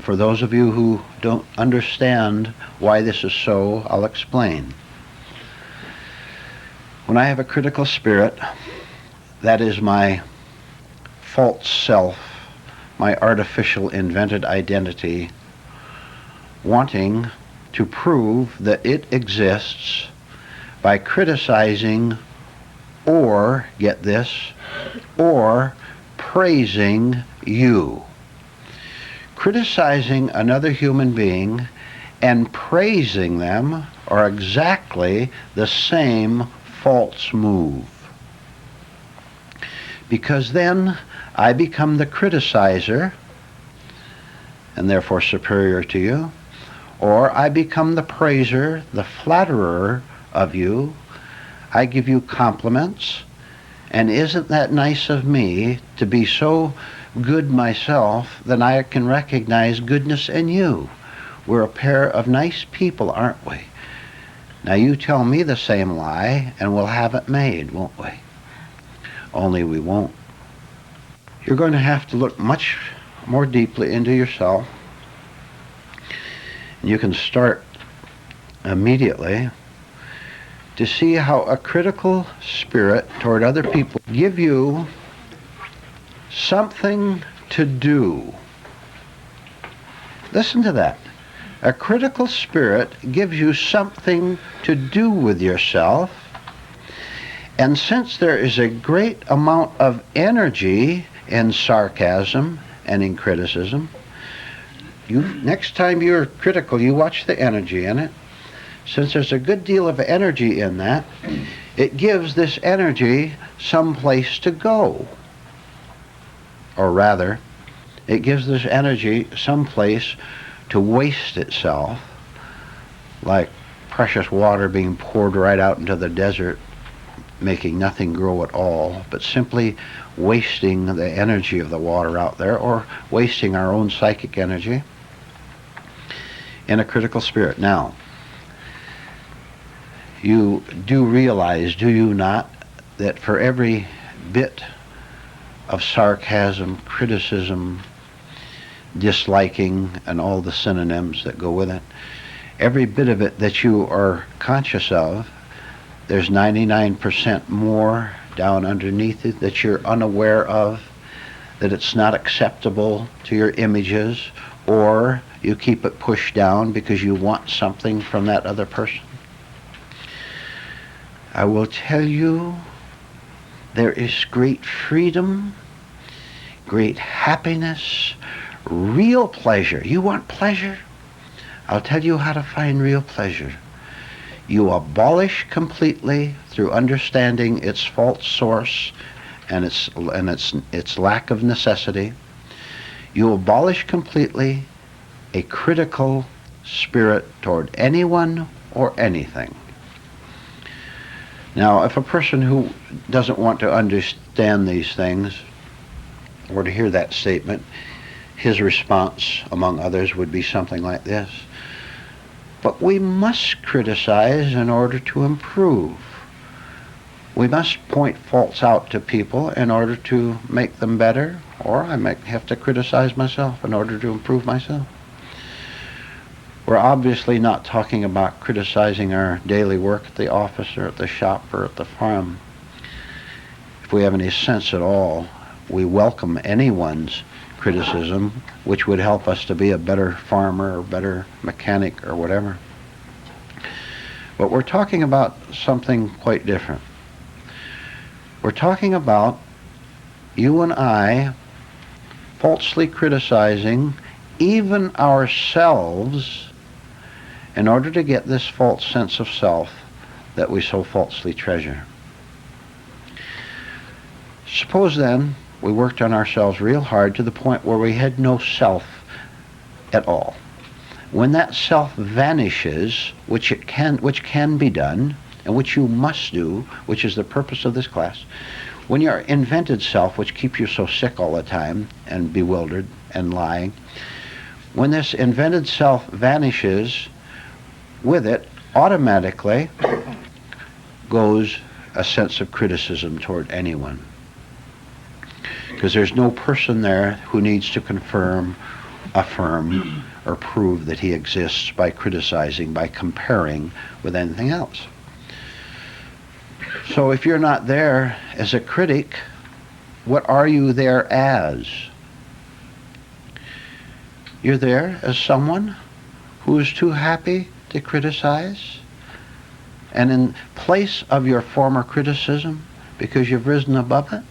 For those of you who don't understand why this is so, I'll explain. When I have a critical spirit, that is my false self, my artificial invented identity, wanting to prove that it exists by criticizing or, get this, or praising you. Criticizing another human being and praising them are exactly the same false move. Because then I become the criticizer and therefore superior to you, or I become the praiser, the flatterer of you. I give you compliments, and isn't that nice of me to be so good myself that I can recognize goodness in you? We're a pair of nice people, aren't we? Now you tell me the same lie, and we'll have it made, won't we? Only we won't. You're going to have to look much more deeply into yourself. You can start immediately to see how a critical spirit toward other people give you something to do. Listen to that. A critical spirit gives you something to do with yourself, and since there is a great amount of energy in sarcasm and in criticism, next time you're critical, you watch the energy in it. Since there's a good deal of energy in that, it gives this energy some place to go. Or rather, it gives this energy some place to waste itself, like precious water being poured right out into the desert, making nothing grow at all, but simply wasting the energy of the water out there, or wasting our own psychic energy in a critical spirit. Now, you do realize, do you not, that for every bit of sarcasm, criticism, disliking, and all the synonyms that go with it, every bit of it that you are conscious of, there's 99% more down underneath it that you're unaware of, that it's not acceptable to your images, or you keep it pushed down because you want something from that other person. I will tell you, there is great freedom, great happiness, real pleasure. You want pleasure? I'll tell you how to find real pleasure. You abolish completely, through understanding its false source and its lack of necessity, you abolish completely a critical spirit toward anyone or anything. Now, if a person who doesn't want to understand these things were to hear that statement, his response, among others, would be something like this: but we must criticize in order to improve. We must point faults out to people in order to make them better, or I might have to criticize myself in order to improve myself. We're obviously not talking about criticizing our daily work at the office or at the shop or at the farm. if we have any sense at all, we welcome anyone's criticism, which would help us to be a better farmer or better mechanic or whatever. But we're talking about something quite different. We're talking about you and I falsely criticizing even ourselves in order to get this false sense of self that we so falsely treasure. Suppose then we worked on ourselves real hard to the point where we had no self at all. When that self vanishes, which can be done, and which you must do, which is the purpose of this class, when your invented self, which keeps you so sick all the time and bewildered and lying, when this invented self vanishes, with it automatically goes a sense of criticism toward anyone. Because there's no person there who needs to confirm, affirm, or prove that he exists by criticizing, by comparing with anything else. So if you're not there as a critic, what are you there as? You're there as someone who is too happy to criticize, and in place of your former criticism, because you've risen above it,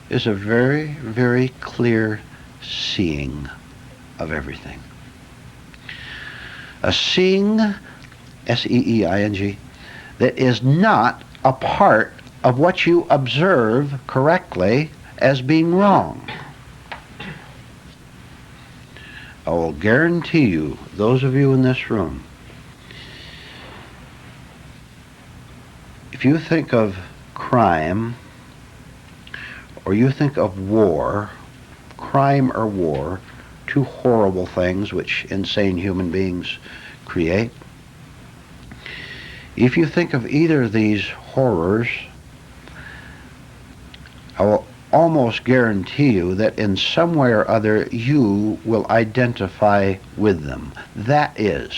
is a very, very clear seeing of everything. A seeing, S-E-E-I-N-G, that is not a part of what you observe correctly as being wrong. I will guarantee you, those of you in this room, if you think of crime, or you think of war, crime or war, two horrible things which insane human beings create, if you think of either of these horrors, I will almost guarantee you that in some way or other you will identify with them. That is,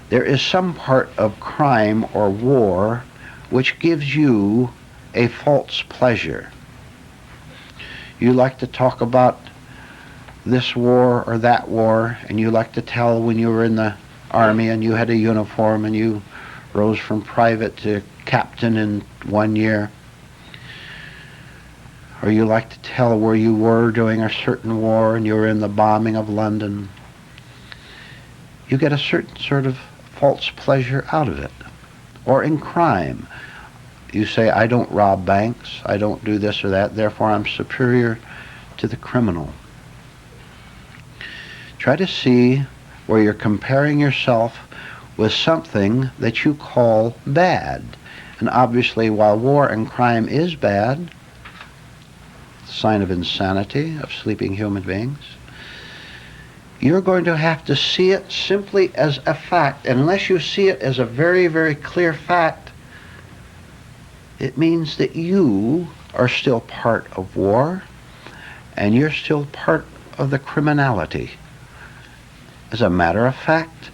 there is some part of crime or war which gives you a false pleasure. You like to talk about this war or that war, and you like to tell when you were in the army and you had a uniform and you rose from private to captain in 1 year. Or you like to tell where you were during a certain war and you were in the bombing of London. You get a certain sort of false pleasure out of it. Or in crime, you say, I don't rob banks, I don't do this or that, therefore I'm superior to the criminal. Try to see where you're comparing yourself with something that you call bad. And obviously, while war and crime is bad, it's a sign of insanity, of sleeping human beings, you're going to have to see it simply as a fact. And unless you see it as a very, very clear fact, it means that you are still part of war, and you're still part of the criminality. As a matter of fact,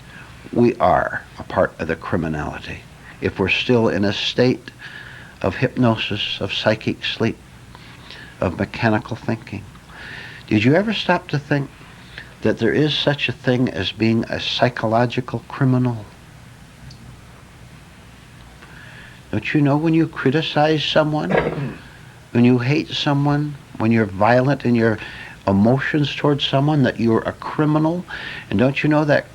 we are a part of the criminality if we're still in a state of hypnosis, of psychic sleep, of mechanical thinking. Did you ever stop to think that there is such a thing as being a psychological criminal? Don't you know when you criticize someone, when you hate someone, when you're violent in your emotions towards someone, that you're a criminal? And don't you know that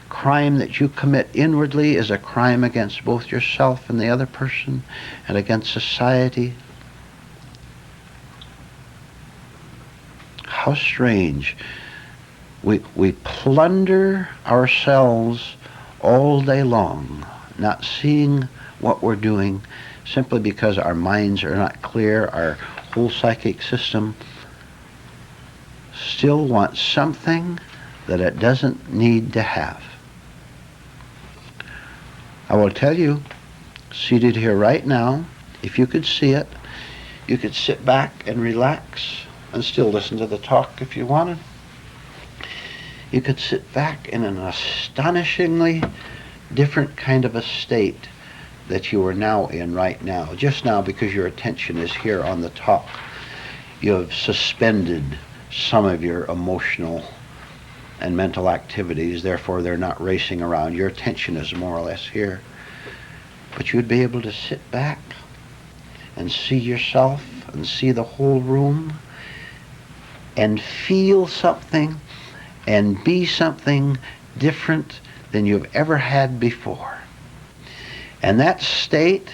crime that you commit inwardly is a crime against both yourself and the other person, and against society? How strange. We plunder ourselves all day long, not seeing what we're doing, simply because our minds are not clear, our whole psychic system still wants something that it doesn't need to have. I will tell you, seated here right now, if you could see it, you could sit back and relax and still listen to the talk if you wanted. You could sit back in an astonishingly different kind of a state that you are now in right now. Just now, because your attention is here on the top, you have suspended some of your emotional and mental activities, therefore they're not racing around. Your attention is more or less here. But you'd be able to sit back and see yourself and see the whole room and feel something and be something different than you've ever had before. And that state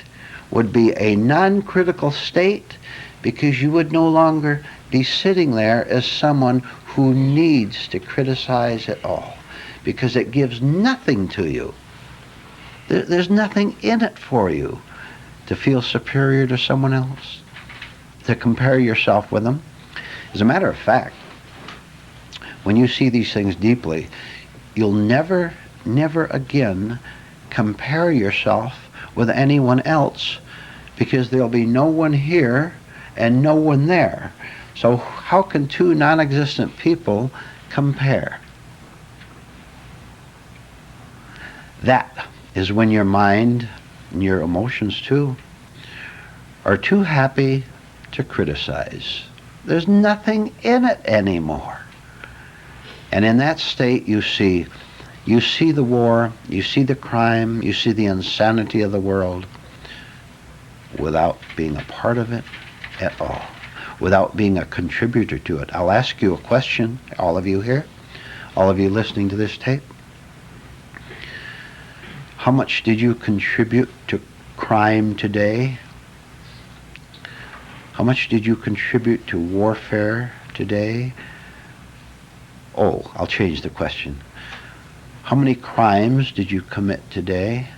would be a non-critical state, because you would no longer be sitting there as someone who needs to criticize at all, because it gives nothing to you. There's nothing in it for you to feel superior to someone else, to compare yourself with them. As a matter of fact, when you see these things deeply, you'll never again compare yourself with anyone else, because there'll be no one here and no one there. So how can two non-existent people compare? That is when your mind, and your emotions too, are too happy to criticize. There's nothing in it anymore. And in that state you see the war, you see the crime, you see the insanity of the world, without being a part of it at all, without being a contributor to it. I'll ask you a question, all of you here, all of you listening to this tape. How much did you contribute to crime today? How much did you contribute to warfare today? Oh, I'll change the question. How many crimes did you commit today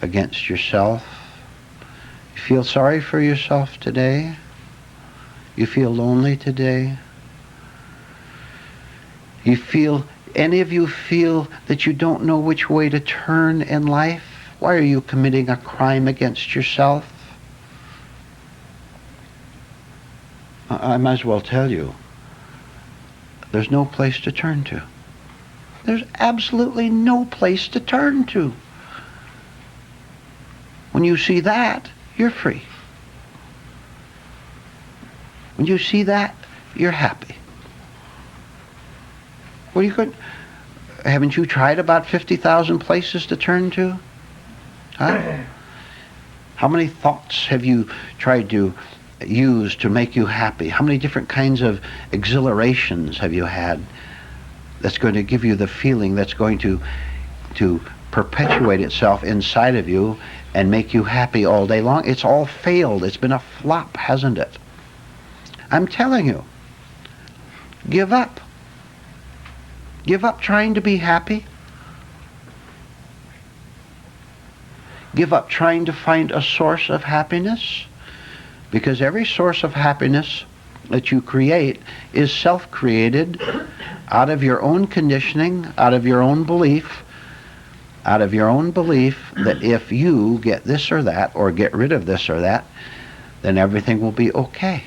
against yourself? You feel sorry for yourself today? You feel lonely today? Any of you feel that you don't know which way to turn in life? Why are you committing a crime against yourself? I might as well tell you, there's no place to turn to. There's absolutely no place to turn to. When you see that, you're free. When you see that, you're happy. What are you going? Haven't you tried about 50,000 places to turn to? Huh? How many thoughts have you tried to use to make you happy? How many different kinds of exhilarations have you had that's going to give you the feeling that's going to perpetuate itself inside of you and make you happy all day long? It's all failed. It's been a flop, hasn't it? I'm telling you, give up. Give up trying to be happy. Give up trying to find a source of happiness, because every source of happiness that you create is self-created out of your own conditioning, out of your own belief that if you get this or that, or get rid of this or that, then everything will be okay.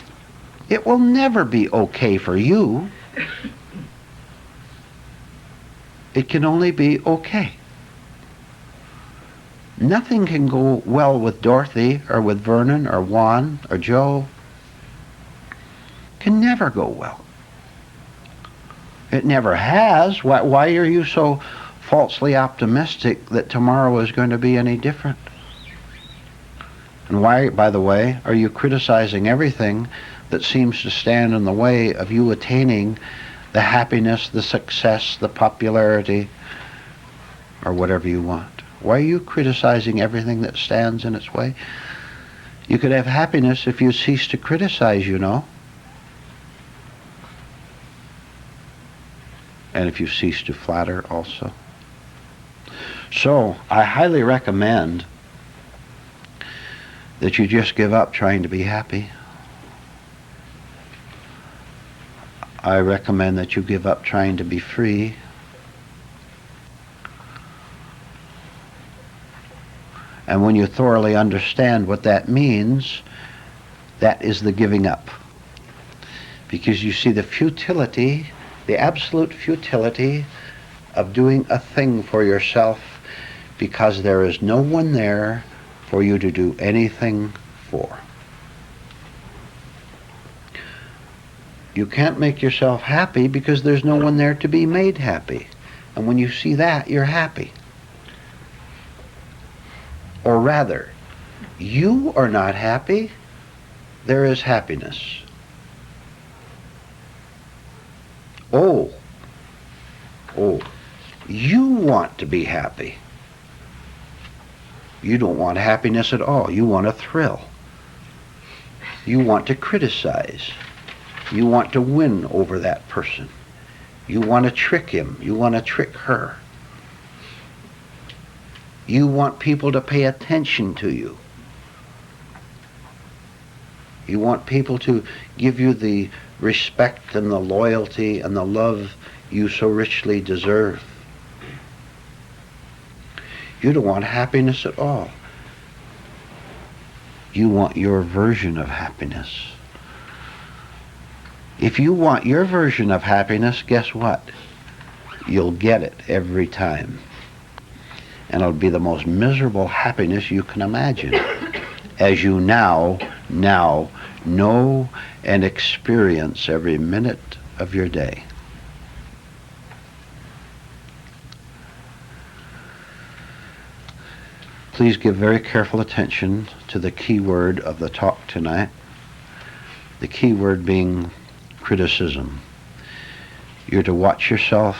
It will never be okay for you. It can only be okay. Nothing can go well with Dorothy or with Vernon or Juan or Joe. Can never go well. It never has. Why are you so falsely optimistic that tomorrow is going to be any different? And why, by the way, are you criticizing everything that seems to stand in the way of you attaining the happiness, the success, the popularity, or whatever you want? Why are you criticizing everything that stands in its way? You could have happiness if you cease to criticize, you know. And if you cease to flatter also. So, I highly recommend that you just give up trying to be happy. I recommend that you give up trying to be free. And when you thoroughly understand what that means, that is the giving up. Because you see the futility, the absolute futility of doing a thing for yourself because there is no one there for you to do anything for. You can't make yourself happy because there's no one there to be made happy. And when you see that, you're happy. Or rather, you are not happy, there is happiness. Oh, you want to be happy. You don't want happiness at all. You want a thrill. You want to criticize. You want to win over that person. You want to trick him. You want to trick her. You want people to pay attention to you. You want people to give you the respect and the loyalty and the love you so richly deserve. You don't want happiness at all. You want your version of happiness. If you want your version of happiness, guess what? You'll get it every time. And it'll be the most miserable happiness you can imagine, as you now know and experience every minute of your day. Please give very careful attention to the key word of the talk tonight, the key word being criticism. You're to watch yourself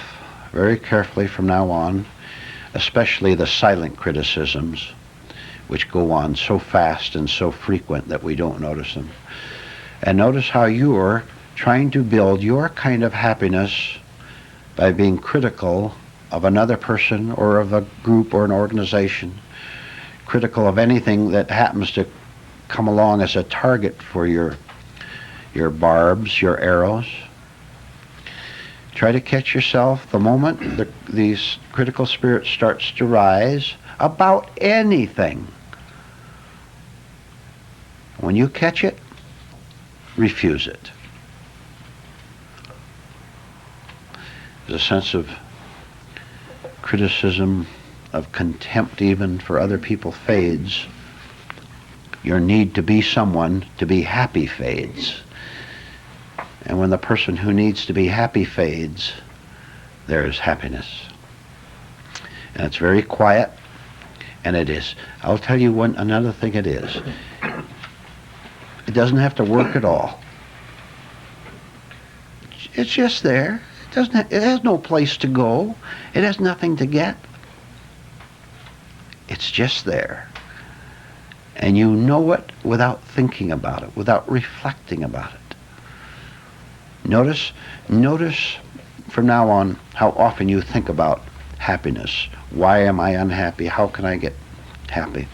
very carefully from now on, especially the silent criticisms, which go on so fast and so frequent that we don't notice them. And notice how you're trying to build your kind of happiness by being critical of another person or of a group or an organization, critical of anything that happens to come along as a target for your barbs, your arrows. Try to catch yourself the moment these critical spirit starts to rise about anything. When you catch it, refuse it. There's a sense of criticism, of contempt even for other people fades. Your need to be someone to be happy fades. And when the person who needs to be happy fades, there is happiness. And it's very quiet, and it is. I'll tell you another thing it is. It doesn't have to work at all. It's just there. It has no place to go. It has nothing to get. It's just there. And you know it without thinking about it, without reflecting about it. Notice from now on how often you think about happiness. Why am I unhappy? How can I get happy?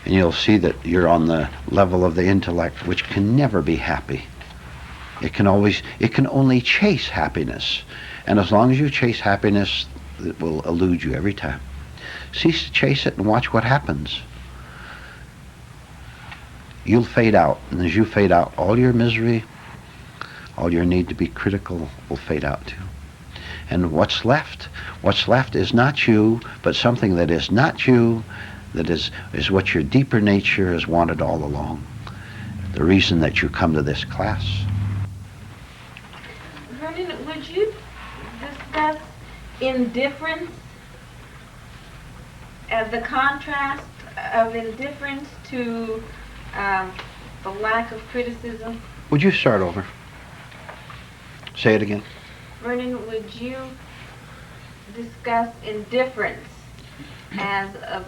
And you'll see that you're on the level of the intellect which can never be happy. It can only chase happiness. And as long as you chase happiness, it will elude you every time. Cease to chase it and watch what happens. You'll fade out. And as you fade out, all your misery, all your need to be critical will fade out too. And what's left is not you, but something that is not you, that is what your deeper nature has wanted all along. The reason that you come to this class.
Vernon, would you discuss indifference as the contrast of indifference to the lack of criticism?
Would you start over? Say it again.
Vernon, would you discuss indifference as a...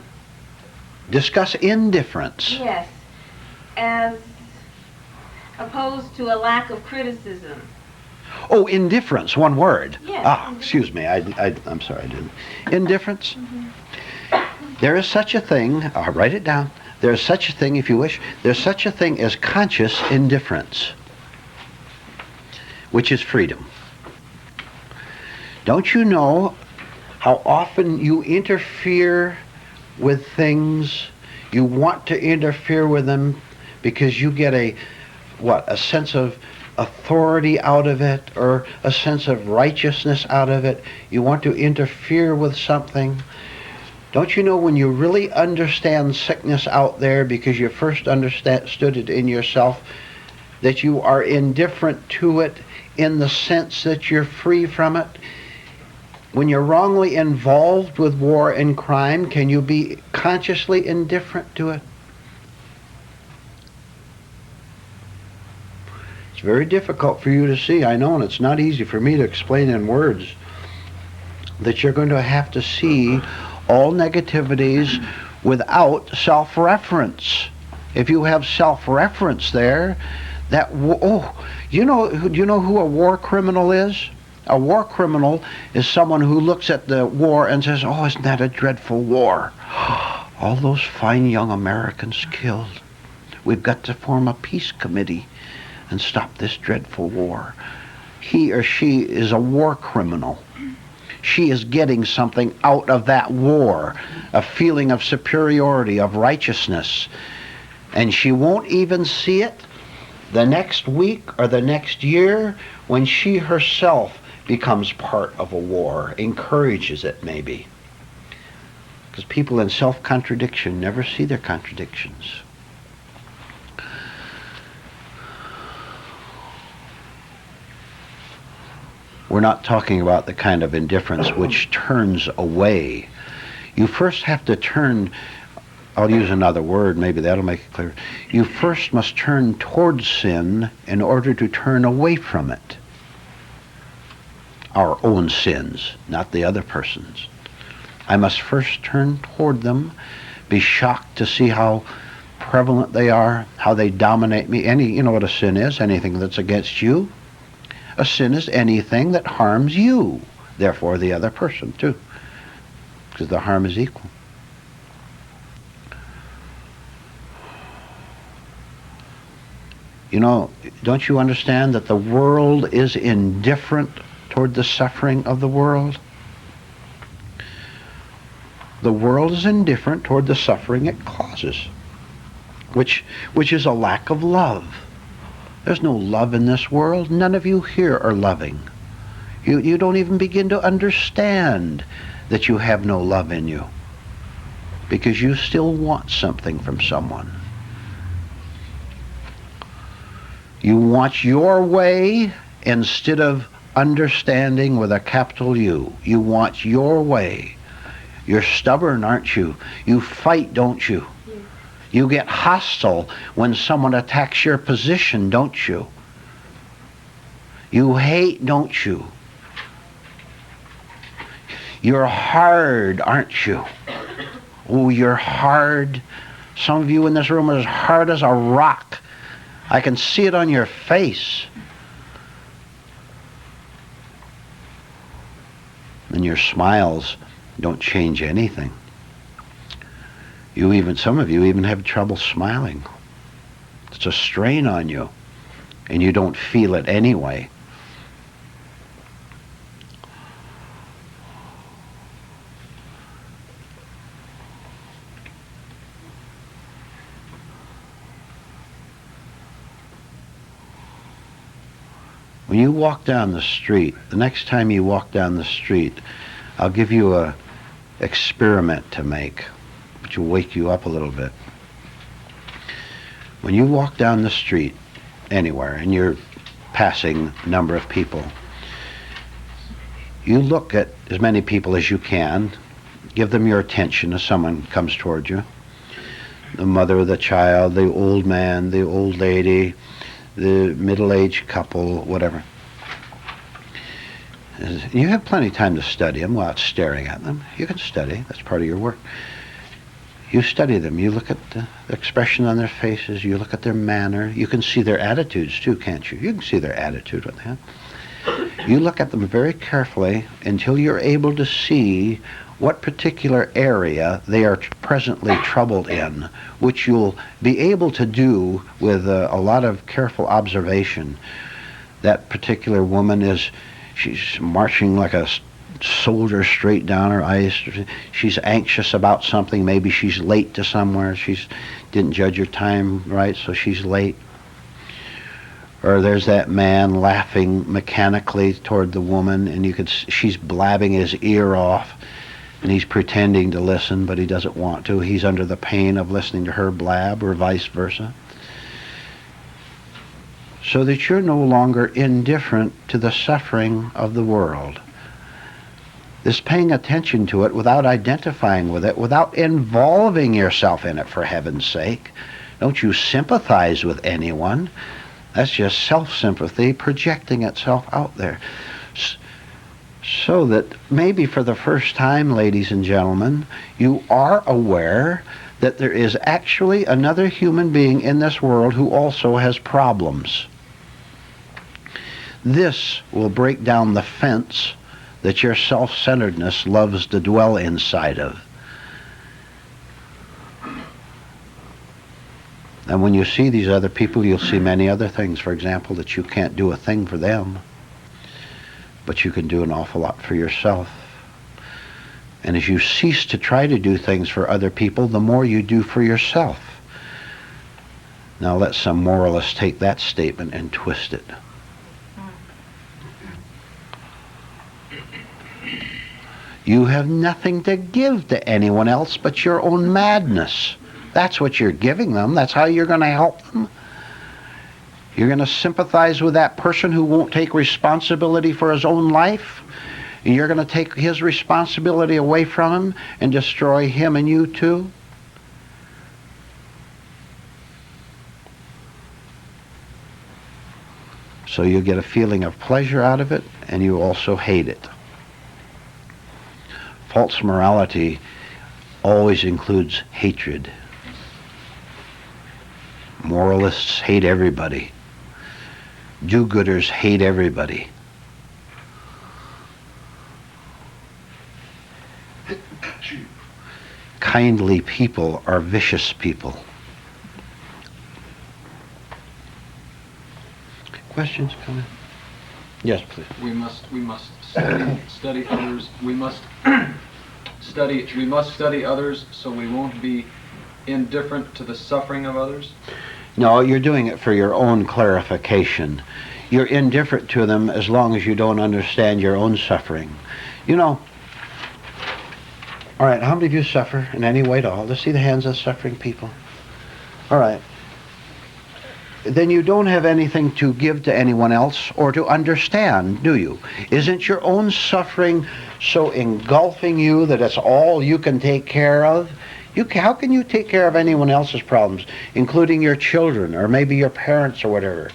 Discuss indifference.
Yes, as opposed to a lack of criticism.
Oh, indifference, one word.
Yes.
Excuse me, I'm sorry, I didn't. Indifference. There is such a thing, I'll write it down. There's such a thing, if you wish, there's such a thing as conscious indifference, which is freedom. Don't you know how often you interfere with things? You want to interfere with them because you get a sense of authority out of it, or a sense of righteousness out of it. You want to interfere with something. Don't you know when you really understand sickness out there because you first understood it in yourself, that you are indifferent to it in the sense that you're free from it? When you're wrongly involved with war and crime, can you be consciously indifferent to it? It's very difficult for you to see, I know, and it's not easy for me to explain in words, that you're going to have to see all negativities without self-reference. If you have self-reference there, that, you know who a war criminal is? A war criminal is someone who looks at the war and says, oh, isn't that a dreadful war? All those fine young Americans killed. We've got to form a peace committee and stop this dreadful war. He or she is a war criminal. She is getting something out of that war, a feeling of superiority, of righteousness. And she won't even see it the next week or the next year when she herself becomes part of a war, encourages it maybe. Because people in self-contradiction never see their contradictions. We're not talking about the kind of indifference which turns away. You first have to turn, I'll use another word, maybe that'll make it clear. You first must turn towards sin in order to turn away from it. Our own sins, not the other person's. I must first turn toward them, be shocked to see how prevalent they are, how they dominate me. You know what a sin is? Anything that's against you. A sin is anything that harms you, therefore the other person too, because the harm is equal. You know, don't you understand that the world is indifferent toward the suffering of the world? The world is indifferent toward the suffering it causes, which is a lack of love. There's no love in this world. None of you here are loving. You don't even begin to understand that you have no love in you, because you still want something from someone. You want your way instead of understanding with a capital U. You want your way. You're stubborn, aren't you? You fight, don't you? You get hostile when someone attacks your position, don't you? You hate, don't you? You're hard, aren't you? Oh, you're hard. Some of you in this room are as hard as a rock. I can see it on your face. And your smiles don't change anything. Some of you even have trouble smiling. It's a strain on you, and you don't feel it anyway. When you walk down the street, the next time you walk down the street, I'll give you an experiment to make, which will wake you up a little bit. When you walk down the street anywhere and you're passing a number of people, you look at as many people as you can, give them your attention as someone comes toward you. The mother, the child, the old man, the old lady, the middle-aged couple, whatever. You have plenty of time to study them without staring at them. You can study. That's part of your work. You study them. You look at the expression on their faces. You look at their manner. You can see their attitudes too, can't you? You can see their attitude with that. You look at them very carefully until you're able to see what particular area they are presently troubled in, which you'll be able to do with a lot of careful observation. That particular woman she's marching like a soldier straight down her ice. She's anxious about something. Maybe she's late to somewhere. Didn't judge her time right, so she's late. Or there's that man laughing mechanically toward the woman, and she's blabbing his ear off. and he's pretending to listen, but he doesn't want to. He's under the pain of listening to her blab, or vice versa. So that you're no longer indifferent to the suffering of the world. This paying attention to it without identifying with it, without involving yourself in it, for heaven's sake. Don't you sympathize with anyone. That's just self-sympathy projecting itself out there. So that maybe for the first time, ladies and gentlemen, you are aware that there is actually another human being in this world who also has problems. This will break down the fence that your self-centeredness loves to dwell inside of. And when you see these other people, you'll see many other things. For example, that you can't do a thing for them, but you can do an awful lot for yourself. And as you cease to try to do things for other people, the more you do for yourself. Now let some moralists take that statement and twist it. You have nothing to give to anyone else but your own madness. That's what you're giving them. That's how you're going to help them. You're going to sympathize with that person who won't take responsibility for his own life. And you're going to take his responsibility away from him and destroy him and you too. So you get a feeling of pleasure out of it, and you also hate it. False morality always includes hatred. Moralists hate everybody. Do-gooders hate everybody. Kindly people are vicious people. Questions, comments? Yes, please.
We must study others. We must study others so we won't be indifferent to the suffering of others.
No, you're doing it for your own clarification. You're indifferent to them as long as you don't understand your own suffering. You know, all right, how many of you suffer in any way at all? Let's see the hands of suffering people. All right. Then you don't have anything to give to anyone else or to understand, do you? Isn't your own suffering so engulfing you that it's all you can take care of? How can you take care of anyone else's problems, including your children or maybe your parents or whatever?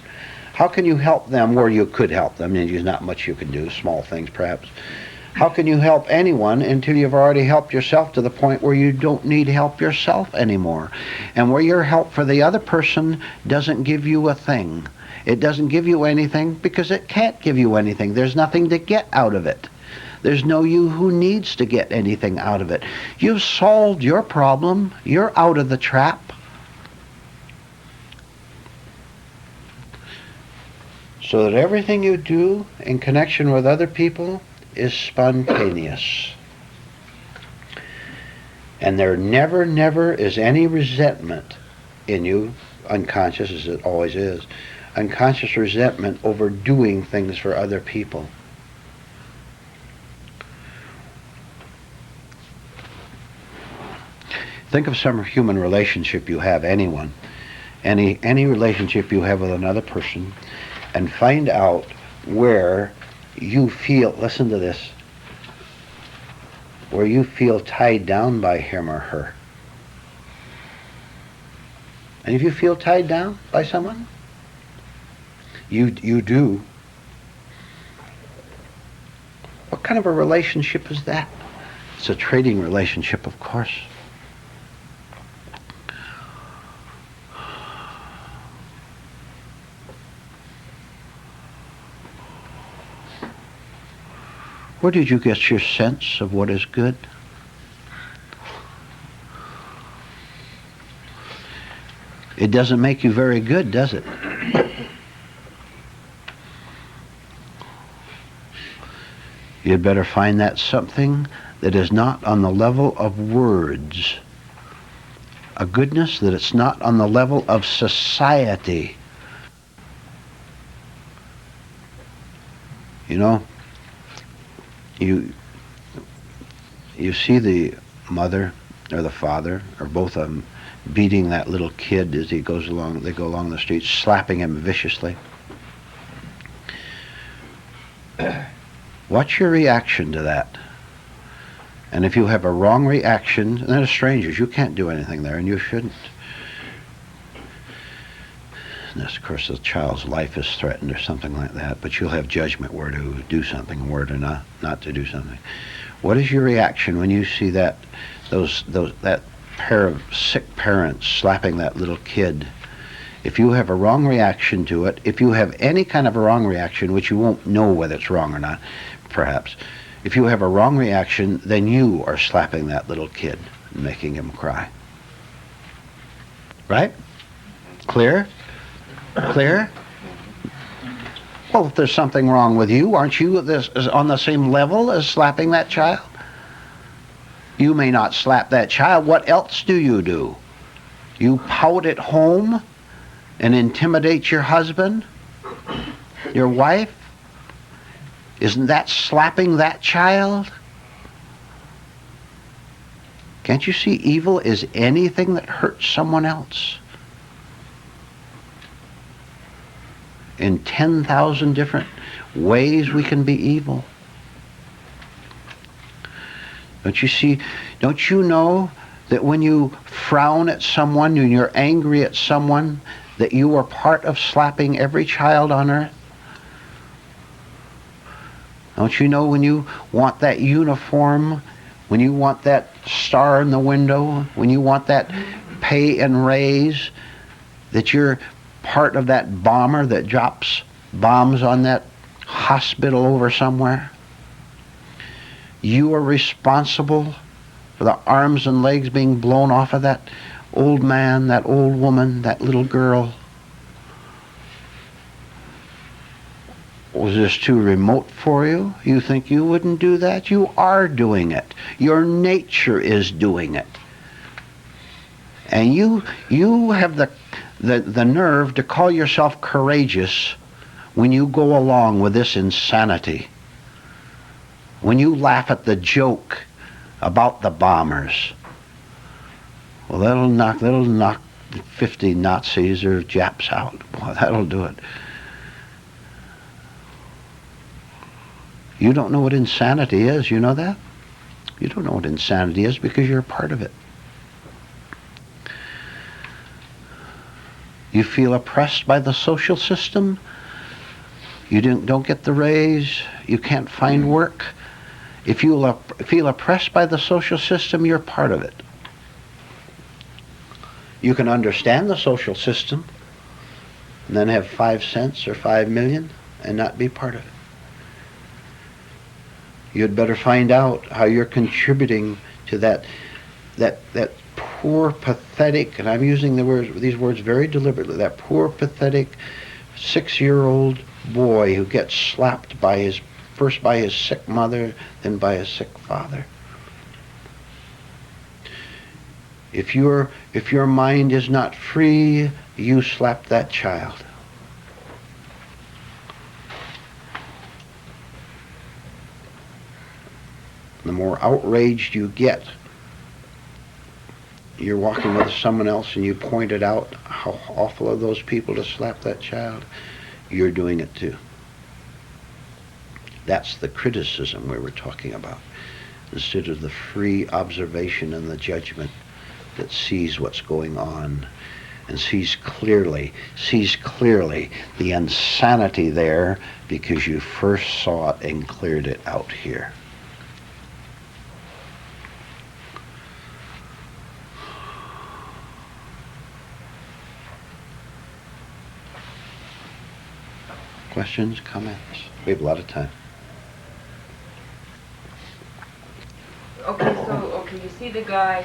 How can you help them where you could help them? And there's not much you can do, small things perhaps. How can you help anyone until you've already helped yourself to the point where you don't need help yourself anymore? And where your help for the other person doesn't give you a thing. It doesn't give you anything because it can't give you anything. There's nothing to get out of it. There's no you who needs to get anything out of it. You've solved your problem. You're out of the trap. So that everything you do in connection with other people is spontaneous. And there never is any resentment in you, unconscious as it always is, unconscious resentment over doing things for other people. Think of some human relationship you have, anyone, any relationship you have with another person, and find out where you feel, listen to this, where you feel tied down by him or her. And if you feel tied down by someone, you do. What kind of a relationship is that? It's a trading relationship, of course. Where did you get your sense of what is good? It doesn't make you very good, does it? You'd better find that something that is not on the level of words. A goodness that it's not on the level of society. You know, you see the mother or the father or both of them beating that little kid as he goes along, they go along the street, slapping him viciously. What's your reaction to that? And if you have a wrong reaction, and they're strangers, you can't do anything there, and you shouldn't. Unless, of course, the child's life is threatened or something like that, but you'll have judgment where to do something and where to not to do something. What is your reaction when you see that that pair of sick parents slapping that little kid? If you have a wrong reaction to it, if you have any kind of a wrong reaction, which you won't know whether it's wrong or not, perhaps, if you have a wrong reaction, then you are slapping that little kid and making him cry. Right? Clear? Clear? Well, if there's something wrong with you, aren't you on the same level as slapping that child? You may not slap that child. What else do? You pout at home and intimidate your husband, your wife? Isn't that slapping that child? Can't you see evil is anything that hurts someone else? In 10,000 different ways we can be evil. Don't you see, don't you know that when you frown at someone and you're angry at someone, that you are part of slapping every child on earth? Don't you know when you want that uniform, when you want that star in the window, when you want that pay and raise, that you're part of that bomber that drops bombs on that hospital over somewhere? You are responsible for the arms and legs being blown off of that old man, that old woman, that little girl. Was this too remote for you? You think you wouldn't do that? You are doing it. Your nature is doing it. And you have the nerve to call yourself courageous when you go along with this insanity. When you laugh at the joke about the bombers. Well, that'll knock 50 Nazis or Japs out. Well, that'll do it. You don't know what insanity is, you know that? You don't know what insanity is because you're a part of it. You feel oppressed by the social system. You don't get the raise. You can't find work. If you feel oppressed by the social system, you're part of it. You can understand the social system and then have 5 cents or 5 million and not be part of it. You'd better find out how you're contributing to that poor, pathetic, and I'm using these words very deliberately, that poor, pathetic 6-year-old boy who gets slapped first by his sick mother, then by his sick father. If your mind is not free, you slap that child. The more outraged you get, you're walking with someone else and you pointed out how awful of those people to slap that child, you're doing it too. That's the criticism we were talking about, instead of the free observation and the judgment that sees what's going on and sees clearly the insanity there because you first saw it and cleared it out here. Questions, comments? We have a lot of time.
Okay, you see the guy,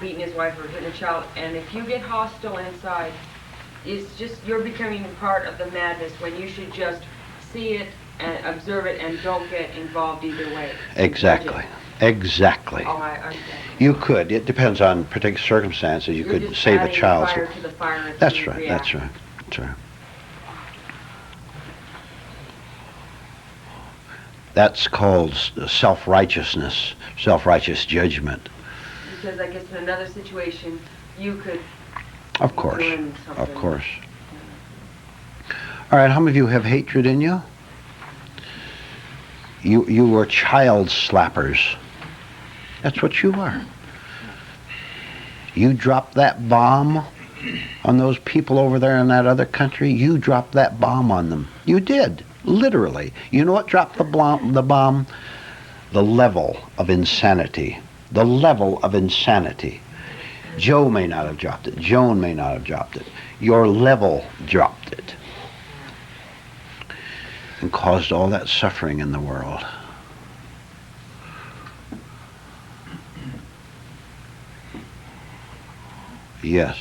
beating his wife or hitting a child, and if you get hostile inside, it's just you're becoming part of the madness when you should just see it and observe it and don't get involved either way.
Exactly. Oh,
I understand.
You could. It depends on particular circumstances. You could save a child.
Fire to the fire.
That's right. That's right. That's right. That's called self-righteousness, self-righteous judgment.
Because I guess in another situation, you could
Of
be
course,
doing something.
of course. All right, how many of you have hatred in you? You were child slappers. That's what you are. You dropped that bomb on those people over there in that other country. You dropped that bomb on them. You did, literally. You know what dropped the bomb? The level of insanity. The level of insanity. Joe may not have dropped it. Joan may not have dropped it. Your level dropped it. And caused all that suffering in the world. Yes.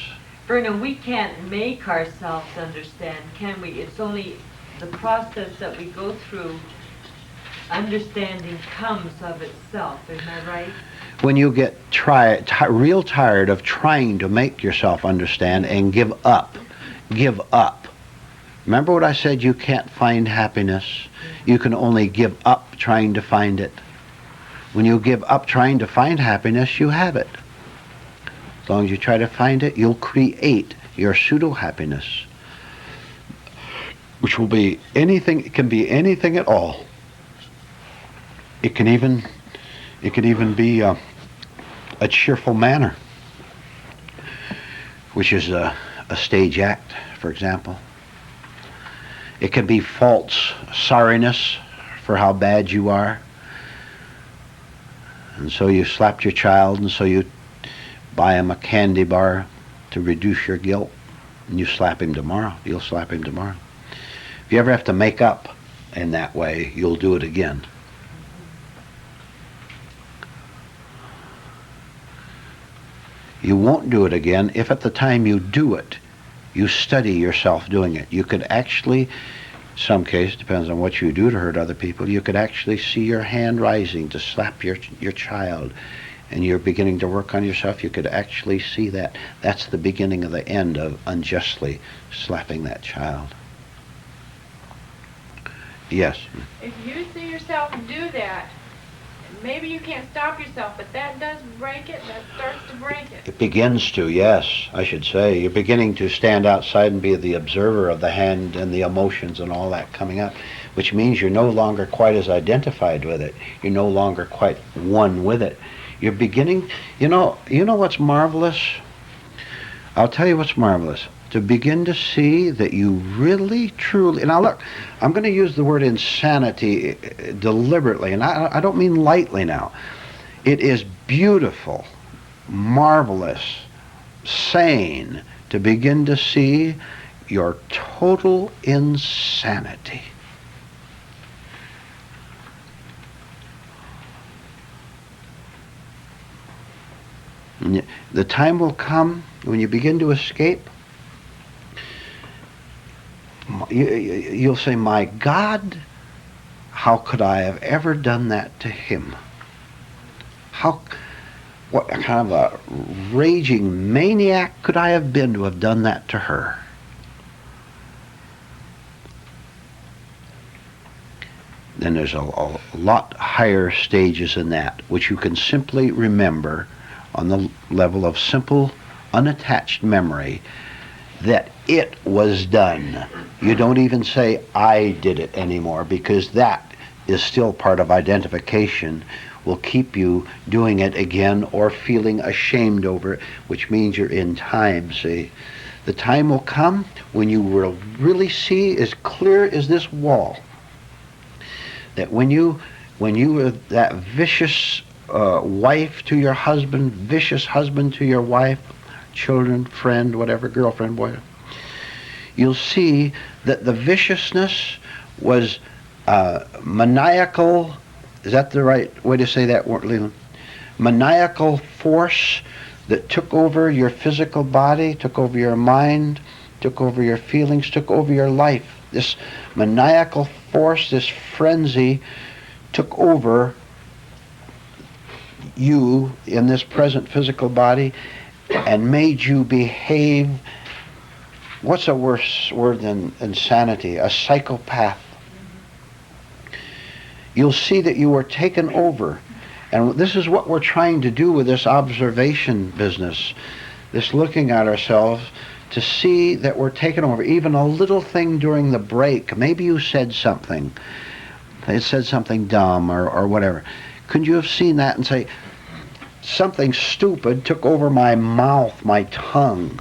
Vernon, we can't make ourselves understand, can we? It's only the process that we go through. Understanding comes of itself, isn't that right?
When you get real tired of trying to make yourself understand and give up. Remember what I said? You can't find happiness. You can only give up trying to find it. When you give up trying to find happiness, you have it. As long as you try to find it, you'll create your pseudo-happiness, which will be anything. It can be anything at all. It can even be a cheerful manner, which is a stage act, for example. It can be false sorriness for how bad you are. And so you slapped your child, and so you buy him a candy bar to reduce your guilt, and you slap him tomorrow. You'll slap him tomorrow. If you ever have to make up in that way, you'll do it again. You won't do it again if at the time you do it, you study yourself doing it. You could actually, some case, depends on what you do to hurt other people, you could actually see your hand rising to slap your child, and you're beginning to work on yourself. You could actually see that. That's the beginning of the end of unjustly slapping that child. Yes?
If you see yourself do that, maybe you can't stop yourself, but that does break it. That starts to break it.
It begins to, yes, I should say. You're beginning to stand outside and be the observer of the hand and the emotions and all that coming up, which means you're no longer quite as identified with it. You're no longer quite one with it. You're beginning, you know what's marvelous? I'll tell you what's marvelous. To begin to see that you really, truly, now look, I'm going to use the word insanity deliberately, and I don't mean lightly now. It is beautiful, marvelous, sane to begin to see your total insanity. The time will come when you begin to escape. You'll say, my God, how could I have ever done that to him? What kind of a raging maniac could I have been to have done that to her? Then there's a lot higher stages than that, which you can simply remember on the level of simple, unattached memory, that it was done. You don't even say, I did it anymore, because that is still part of identification, will keep you doing it again or feeling ashamed over it, which means you're in time, see. The time will come when you will really see as clear as this wall that when you were that vicious wife to your husband, vicious husband to your wife, children, friend, whatever, girlfriend, boy, you'll see that the viciousness was maniacal. Is that the right way to say that word, Leland? Maniacal force that took over your physical body, took over your mind, took over your feelings, took over your life. This maniacal force, this frenzy, took over you in this present physical body and made you behave, what's a worse word than insanity? A psychopath. you'll see that you were taken over. And this is what we're trying to do with this observation business, this looking at ourselves to see that we're taken over. Even a little thing during the break, maybe you said something, it said something dumb or whatever. Couldn't you have seen that and say, something stupid took over my mouth, my tongue?